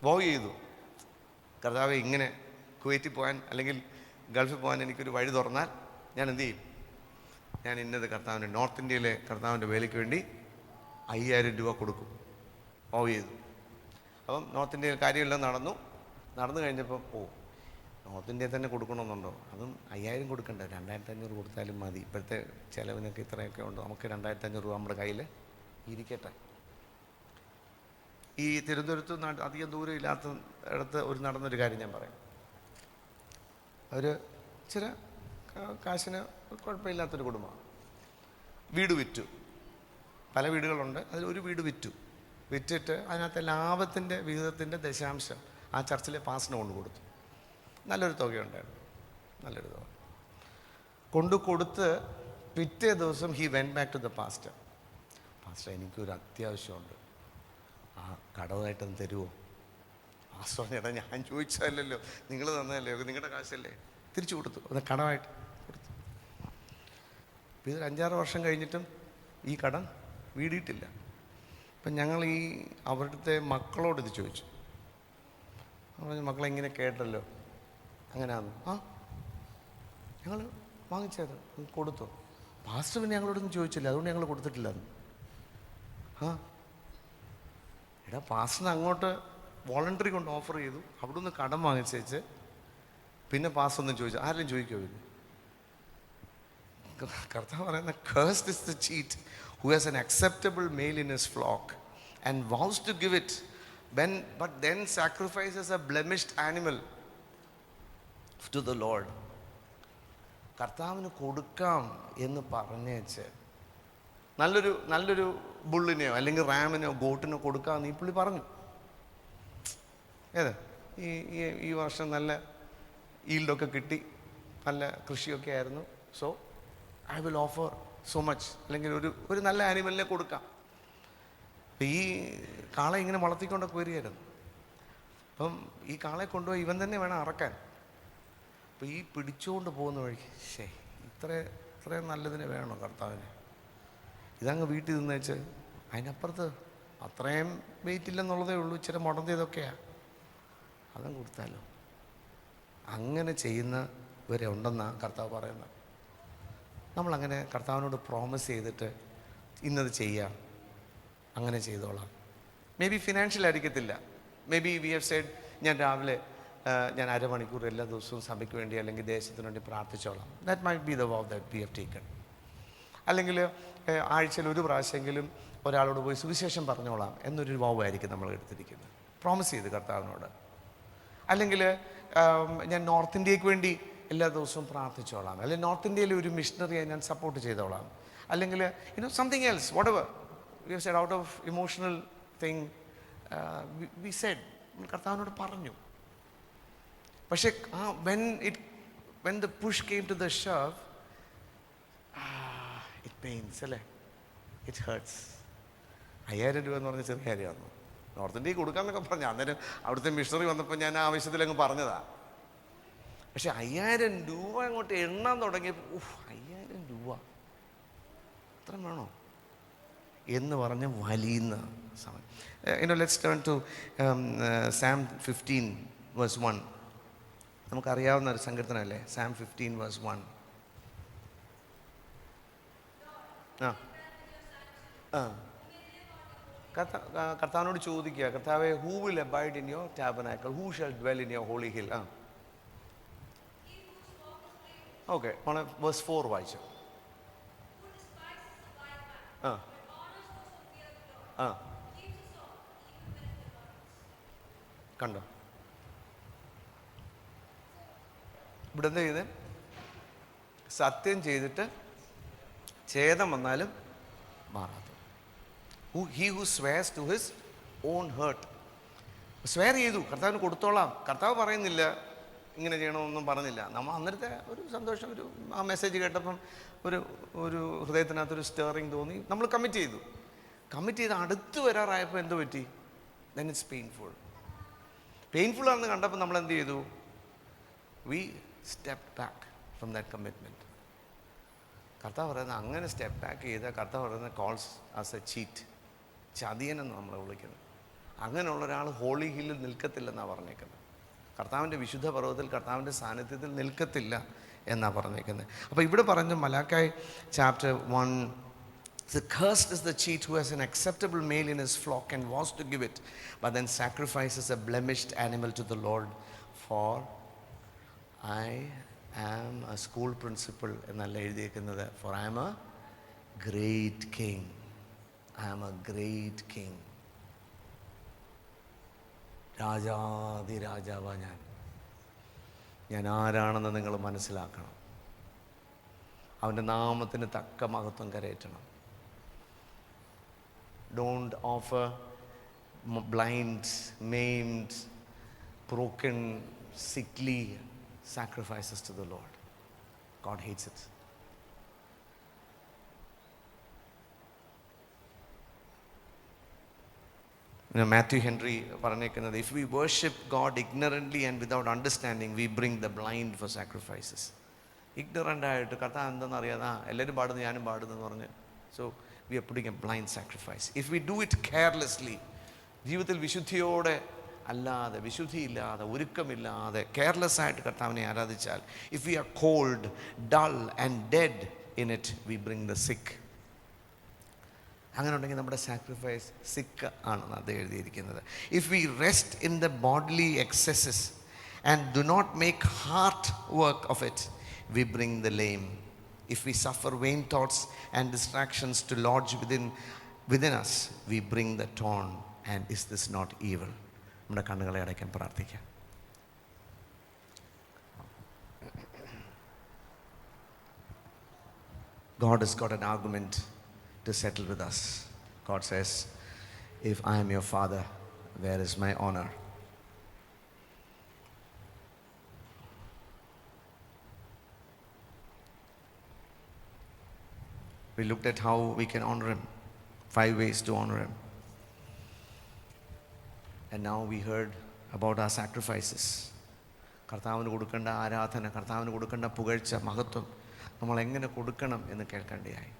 വോ ചെയ്തു, കർത്താവ് ഇങ്ങനെ കുവൈറ്റിൽ പോകാൻ അല്ലെങ്കിൽ ഗൾഫിൽ പോകാൻ എനിക്കൊരു വഴി തുറന്നാൽ ഞാൻ എന്ത് ചെയ്യും? ഞാൻ ഇന്നത് കർത്താവിൻ്റെ നോർത്ത് ഇന്ത്യയിലെ കർത്താവിൻ്റെ വേലയ്ക്ക് വേണ്ടി 5000 രൂപ കൊടുക്കും. ചെയ്തു. അപ്പം നോർത്ത് ഇന്ത്യയിൽ കാര്യമെല്ലാം നടന്നു കഴിഞ്ഞപ്പോൾ നോർത്ത് ഇന്ത്യയിൽ തന്നെ കൊടുക്കണമെന്നുണ്ടോ? അതും 5000 കൊടുക്കണ്ട, 2500 കൊടുത്താലും മതി. ഇപ്പോഴത്തെ ചിലവിനൊക്കെ ഇത്രയൊക്കെ ഉണ്ട്, നമുക്ക് 2500 രൂപ നമ്മുടെ കയ്യിൽ ഇരിക്കട്ടെ. ഈ തിരുവനന്തപുരത്ത് അധികം ദൂരം ഇല്ലാത്ത ഇടത്ത് നടന്നൊരു കാര്യം ഞാൻ പറയാം. അവർ ഇച്ചിരി കാശിന് കുഴപ്പമില്ലാത്തൊരു കുടുംബമാണ്. വീട് വിറ്റു. പല വീടുകളുണ്ട്, അതിലൊരു വീട് വിറ്റിട്ട് അതിനകത്തെ ലാഭത്തിൻ്റെ വിഹിതത്തിൻ്റെ ദശാംശം ആ ചർച്ചിലെ പാസ്റ്ററിന് കൊണ്ട് കൊടുത്തു. നല്ലൊരു തുകയുണ്ടായിരുന്നു, നല്ലൊരു തുക കൊടുത്ത് പിറ്റേ ദിവസം he went back to the pastor. എനിക്കൊരു അത്യാവശ്യമുണ്ട്, ആ കടമായിട്ടൊന്ന് തരുമോ? പാസ്റ്റർ ചേട്ടാ, ഞാൻ ചോദിച്ചതല്ലല്ലോ, നിങ്ങൾ തന്നതല്ലേ, നിങ്ങളുടെ കാശല്ലേ. തിരിച്ചു കൊടുത്തു, അത് കടമായിട്ട് കൊടുത്തു. ഇതൊരു 5-6 വർഷം കഴിഞ്ഞിട്ടും ഈ കടം വീടിയിട്ടില്ല. അപ്പം ഞങ്ങൾ അവിടുത്തെ മക്കളോട് ഇത് ചോദിച്ചു. മക്കളെങ്ങനെ കേട്ടല്ലോ, അങ്ങനെയാന്ന്. ഞങ്ങൾ വാങ്ങിച്ചത് കൊടുത്തു. പാസ്റ്റർ പിന്നെ ഞങ്ങളോടൊന്നും ചോദിച്ചില്ല, അതുകൊണ്ട് ഞങ്ങൾ കൊടുത്തിട്ടില്ല. എടാ, പാസ്റ്ററിന് അങ്ങോട്ട് വോളണ്ടറി കൊണ്ട് ഓഫർ ചെയ്തു, അവിടെ നിന്ന് കടം വാങ്ങിച്ചേച്ച് പിന്നെ പാസ്റ്റർ ഒന്നും ചോദിച്ചു. ആരെങ്കിലും ചോദിക്കുമോ? പിന്നെ കർത്താവ് പറയുന്ന cursed is the cheat who has an acceptable male in his flock and vows to give it but then sacrifices a blemished animal to the Lord. കർത്താവിന് കൊടുക്കാം എന്ന് പറഞ്ഞേച്ച് നല്ലൊരു ബുള്ളിനെയോ അല്ലെങ്കിൽ റാമിനോ ഗോട്ടിനോ കൊടുക്കാമെന്ന് ഈ പുള്ളി പറഞ്ഞു. ഈ വർഷം നല്ല ഈൽഡൊക്കെ കിട്ടി, നല്ല കൃഷിയൊക്കെ ആയിരുന്നു. So I will offer so much, അല്ലെങ്കിൽ ഒരു നല്ല ആനിമലിനെ കൊടുക്കാം. അപ്പം ഈ കാളെ ഇങ്ങനെ വളർത്തിക്കൊണ്ടൊക്കെ വരികയായിരുന്നു. അപ്പം ഈ കാളെ കൊണ്ടുപോയി ഇവൻ തന്നെ വേണം അറക്കാൻ. അപ്പം ഈ പിടിച്ചുകൊണ്ട് പോകുന്ന വഴിക്ക് ഇത്രയും നല്ലതിനെ വേണോ കർത്താവിന്? ഇതങ്ങ് വീട്ടിൽ നിന്ന് വെച്ച് അതിനപ്പുറത്ത് അത്രയും വെയിറ്റ് ഇല്ലെന്നുള്ളതേ ഉള്ളൂ, ഇച്ചിരി മുടന്തിയതൊക്കെയാണ്, അതും കൊടുത്താലോ? അങ്ങനെ ചെയ്യുന്നവരെ ഉണ്ടെന്നാണ് കർത്താവ് പറയുന്നത്. നമ്മളങ്ങനെ കർത്താവിനോട് പ്രോമിസ് ചെയ്തിട്ട് ഇന്നത് ചെയ്യാം, അങ്ങനെ ചെയ്തോളാം. മേ ബി ഫിനാൻഷ്യൽ ആയിരിക്കത്തില്ല. May be V have Z, ഞാൻ രാവിലെ ഞാൻ 1/2 മണിക്കൂർ എല്ലാ ദിവസവും സഭയ്ക്ക് വേണ്ടി അല്ലെങ്കിൽ ദേശത്തിന് വേണ്ടി പ്രാർത്ഥിച്ചോളാം. That might be the vow that we have taken. അല്ലെങ്കിൽ ആഴ്ചയിൽ 1 പ്രാവശ്യമെങ്കിലും ഒരാളോട് പോയി സുവിശേഷം പറഞ്ഞോളാം എന്നൊരു വോവായിരിക്കും നമ്മൾ എടുത്തിരിക്കുന്നത്, പ്രോമിസ് ചെയ്ത് കർത്താവിനോട്. അല്ലെങ്കിൽ ഞാൻ നോർത്ത് ഇന്ത്യക്ക് വേണ്ടി എല്ലാ ദിവസവും പ്രാർത്ഥിച്ചോളാം, അല്ലെങ്കിൽ നോർത്ത് ഇന്ത്യയിലെ ഒരു മിഷണറിയെ ഞാൻ സപ്പോർട്ട് ചെയ്തോളാം, അല്ലെങ്കിൽ something else, whatever we have said out of emotional thing we said, കർത്താവിനോട് പറഞ്ഞു. പക്ഷേ when the push came to the shove, it pains, അല്ലേ? It hurts. 5000 രൂപ എന്ന് പറഞ്ഞ ചെറിയ കാര്യമാണ്. നോർത്ത് ഇന്ത്യക്ക് കൊടുക്കാമെന്നൊക്കെ പറഞ്ഞു. അന്നേരം അവിടുത്തെ മിഷണറി വന്നപ്പോൾ ഞാൻ ആവശ്യത്തിലങ്ങ് പറഞ്ഞതാ. പക്ഷെ 5000 രൂപ അങ്ങോട്ട് എണ്ണാൻ തുടങ്ങിയപ്പോൾ 5000 രൂപ അത്ര വേണോ എന്ന് പറഞ്ഞ് വലിയുന്ന സമയം. Let's turn to Psalm 15 verse 1. നമുക്കറിയാവുന്ന ഒരു സങ്കീർത്തനമല്ലേ Psalm 15 verse 1. കർത്താവിനോട് ചോദിക്കുക, കർത്താവേ, who will abide in your tabernacle, who shall dwell in your holy hill. Okay, verse 4 വായിച്ചു. കണ്ടോ? ഇവിടെ എന്താ ചെയ്തേ? സത്യം ചെയ്തിട്ട് ഛേദം വന്നാലും മാറാത്ത he who swears to his own hurt. Swear ചെയ്തു, കർത്താവിന് കൊടുത്തോളാം. കർത്താവ് പറയുന്നില്ല ഇങ്ങനെ ചെയ്യണമെന്നൊന്നും പറഞ്ഞില്ല. നമ്മൾ അന്നേരത്തെ ഒരു സന്തോഷം, ആ മെസ്സേജ് കേട്ടപ്പം ഒരു ഹൃദയത്തിനകത്തൊരു സ്റ്റേറിങ് തോന്നി, നമ്മൾ കമ്മിറ്റ് ചെയ്ത് അടുത്ത് വരാറായപ്പോൾ എന്ത് പറ്റി? then it's പെയിൻഫുൾ ആണെന്ന് കണ്ടപ്പോൾ നമ്മൾ എന്ത് ചെയ്തു? we stepped back from that commitment. കർത്താവ് പറയുന്നത് അങ്ങനെ സ്റ്റെപ്പ് ബാക്ക് ചെയ്ത കർത്താവ് പറയുന്നത് കോൾസ് ആസ് എ ചീറ്റ്, ചതിയനെന്ന് നമ്മളെ വിളിക്കുന്നത്. അങ്ങനെയുള്ള ഒരാൾ ഹോളി ഹില്ലിൽ നിൽക്കത്തില്ലെന്നാണ് പറഞ്ഞേക്കുന്നത്. കർത്താവിൻ്റെ വിശുദ്ധ പർവ്വതത്തിൽ കർത്താവിൻ്റെ സാന്നിധ്യത്തിൽ നിൽക്കത്തില്ല എന്നാണ് പറഞ്ഞേക്കുന്നത്. അപ്പോൾ ഇവിടെ പറഞ്ഞു മലാക്കായി chapter 1, "The cursed is the cheat who has an acceptable male in his flock and was to give it, but then sacrifices a blemished animal to the Lord. For I am a school principal," എന്നല്ല എഴുതിയിരിക്കുന്നത്. "For I am a great king. I am a great king." രാജാവാ ഞാൻ ആരാണെന്ന് നിങ്ങൾ മനസ്സിലാക്കണം. അവൻ്റെ നാമത്തിന് തക്ക മഹത്വം കരയറ്റണം. Don't offer blind, maimed, broken, sickly sacrifices to the Lord. God hates it. Matthew Henry പറഞ്ഞേക്കുന്നത്, "If we worship God ignorantly and without understanding, we bring the blind for sacrifices." Ignorant ആയിട്ട് കർത്താവ് എന്താണെന്ന് അറിയാതെ എല്ലാവരും പാടുന്നു ഞാനും പാടുന്നു എന്ന് പറഞ്ഞ്, so we are putting a blind sacrifice. If we do it carelessly, ജീവിതത്തിൽ വിശുദ്ധിയോടെ അല്ലാതെ, വിശുദ്ധിയില്ലാതെ, ഒരുക്കമില്ലാതെ കെയർലെസ് ആയിട്ട് കർത്താവിനെ ആരാധിച്ചാൽ, if we are cold, dull and dead in it, we bring the sick. അങ്ങനെ ഉണ്ടെങ്കിൽ നമ്മുടെ സാക്രിഫൈസ് സിക്ക് ആണെന്ന് അത് എഴുതിയിരിക്കുന്നത്. If we rest in the bodily excesses and do not make heart work of it, we bring the lame. If we suffer vain thoughts and distractions to lodge within us, we bring the torn. And is this not evil? നമ്മുടെ കണ്ണുകളെ അടയ്ക്കാൻ പ്രാർത്ഥിക്കാം. God has got an argument to settle with us. God says, "If I am your father, where is my honor?" We looked at how we can honor him, 5 ways to honor him. And now we heard about our sacrifices. കർത്താവിന് കൊടുക്കേണ്ട ആരാധന, കർത്താവിന് കൊടുക്കേണ്ട പുകഴ്ച, മഹത്വം നമ്മൾ എങ്ങനെ കൊടുക്കണം എന്ന് കേൾക്കേണ്ടതായി.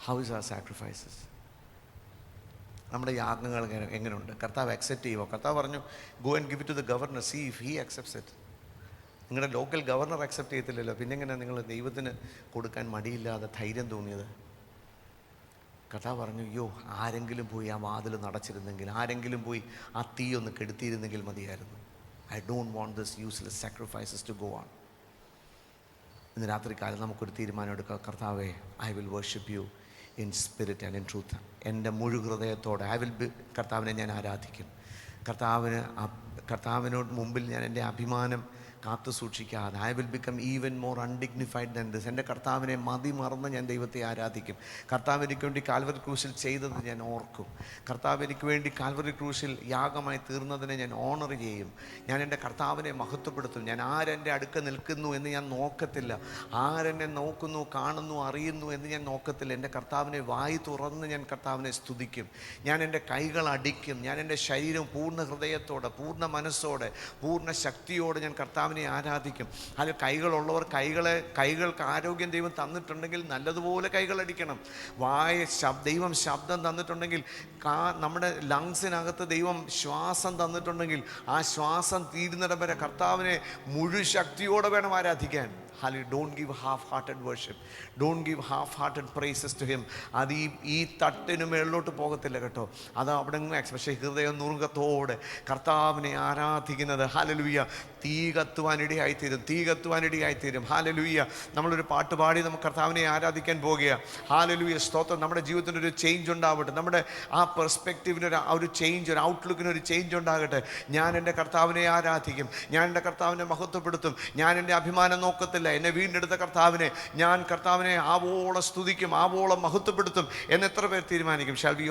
How is our sacrifices? നമ്മുടെ യാഗങ്ങൾ എങ്ങനെയുണ്ട്? കർത്താവ് അക്സെപ്റ്റ് ചെയ്യുമോ? കർത്താവ് പറഞ്ഞു, "Go and give it to the governor, see if he accepts it." നിങ്ങളുടെ ലോക്കൽ ഗവർണർ അക്സെപ്റ്റ് ചെയ്യത്തില്ലല്ലോ, പിന്നെ എങ്ങനെയാണ് നിങ്ങൾ ദൈവത്തിന് കൊടുക്കാൻ മടിയില്ലാതെ ധൈര്യം തോന്നിയത്? കർത്താവ് പറഞ്ഞു, "അയ്യോ, ആരെങ്കിലും പോയി ആ വാതിൽ നടച്ചിരുന്നെങ്കിൽ, ആരെങ്കിലും പോയി ആ തീ ഒന്ന് കെടുത്തിയിരുന്നെങ്കിൽ മതിയായിരുന്നു. I don't want this useless sacrifices to go on." ഇന്ന് രാത്രി കാലം നമുക്കൊരു തീരുമാനം എടുക്കാം. കർത്താവേ, I will worship you in spirit and in truth. എൻ്റെ മുഴു ഹൃദയത്തോടെ കർത്താവിനെ ഞാൻ ആരാധിക്കും. കർത്താവിനോട് മുമ്പിൽ ഞാൻ എൻ്റെ അഭിമാനം കാത്തു സൂക്ഷിക്കാതെ, I will become even more undignified than this. എൻ്റെ കർത്താവിനെ മറന്ന് ഞാൻ ദൈവത്തെ ആരാധിക്കും. കർത്താവ് എനിക്ക് വേണ്ടി കാൽവറി ക്രൂശിൽ ചെയ്തത് ഞാൻ ഓർക്കും. കർത്താവ് എനിക്ക് വേണ്ടി കാൽവറി ക്രൂശിൽ യാഗമായി തീർന്നതിനെ ഞാൻ ഓണർ ചെയ്യും. ഞാൻ എൻ്റെ കർത്താവിനെ മഹത്വപ്പെടുത്തും. ഞാൻ ആരെൻ്റെ അടുക്ക നിൽക്കുന്നു എന്ന് ഞാൻ നോക്കത്തില്ല. ആരെന്നെ നോക്കുന്നു, കാണുന്നു, അറിയുന്നു എന്ന് ഞാൻ നോക്കത്തില്ല. എൻ്റെ കർത്താവിനെ വായി തുറന്ന് ഞാൻ കർത്താവിനെ സ്തുതിക്കും. ഞാൻ എൻ്റെ കൈകൾ അടിക്കും. ഞാൻ എൻ്റെ ശരീരം പൂർണ്ണ ഹൃദയത്തോടെ, പൂർണ്ണ മനസ്സോടെ, പൂർണ്ണ ശക്തിയോടെ ഞാൻ കർത്താവിനെ ആരാധിക്കും. അതിൽ കൈകളുള്ളവർ കൈകൾക്ക് ആരോഗ്യം ദൈവം തന്നിട്ടുണ്ടെങ്കിൽ നല്ലതുപോലെ കൈകളടിക്കണം. ദൈവം ശബ്ദം തന്നിട്ടുണ്ടെങ്കിൽ, നമ്മുടെ ലങ്സിനകത്ത് ദൈവം ശ്വാസം തന്നിട്ടുണ്ടെങ്കിൽ ആ ശ്വാസം തീരുന്നിടം വരെ കർത്താവിനെ മുഴു ശക്തിയോടെ വേണം ആരാധിക്കാൻ. Don't give half-hearted worship. Don't give half-hearted praises to him. അത് ഈ തട്ടിന് മേളിലോട്ട് പോകത്തില്ല കേട്ടോ. അത് അവിടെ പക്ഷേ ഹൃദയം നുറുക്കത്തോടെ കർത്താവിനെ ആരാധിക്കുന്നത്, ഹല്ലേലൂയ, തീ കത്തുവാനിടയായിത്തീരും. ഹല്ലേലൂയ. നമ്മളൊരു പാട്ട് പാടി നമുക്ക് കർത്താവിനെ ആരാധിക്കാൻ പോകുക. ഹല്ലേലൂയ, സ്തോത്രം. നമ്മുടെ ജീവിതത്തിന് ഒരു ചേഞ്ച് ഉണ്ടാവട്ടെ. നമ്മുടെ ആ പെർസ്പെക്റ്റീവിന് ഒരു ചേഞ്ച്, ഒരു ഔട്ട്ലുക്കിന് ഒരു ചേഞ്ച് ഉണ്ടാകട്ടെ. ഞാൻ എൻ്റെ കർത്താവിനെ ആരാധിക്കും. ഞാൻ എൻ്റെ കർത്താവിനെ മഹത്വപ്പെടുത്തും. ഞാൻ എൻ്റെ അഭിമാനം നോക്കത്തില്ല. എന്നെ വീണ്ടെടുത്ത കർത്താവിനെ ഞാൻ ആവോളം സ്തുതിക്കും, ആവോളം മഹത്വപ്പെടുത്തും എന്ന് എത്ര പേർ തീരുമാനിക്കും? Shall we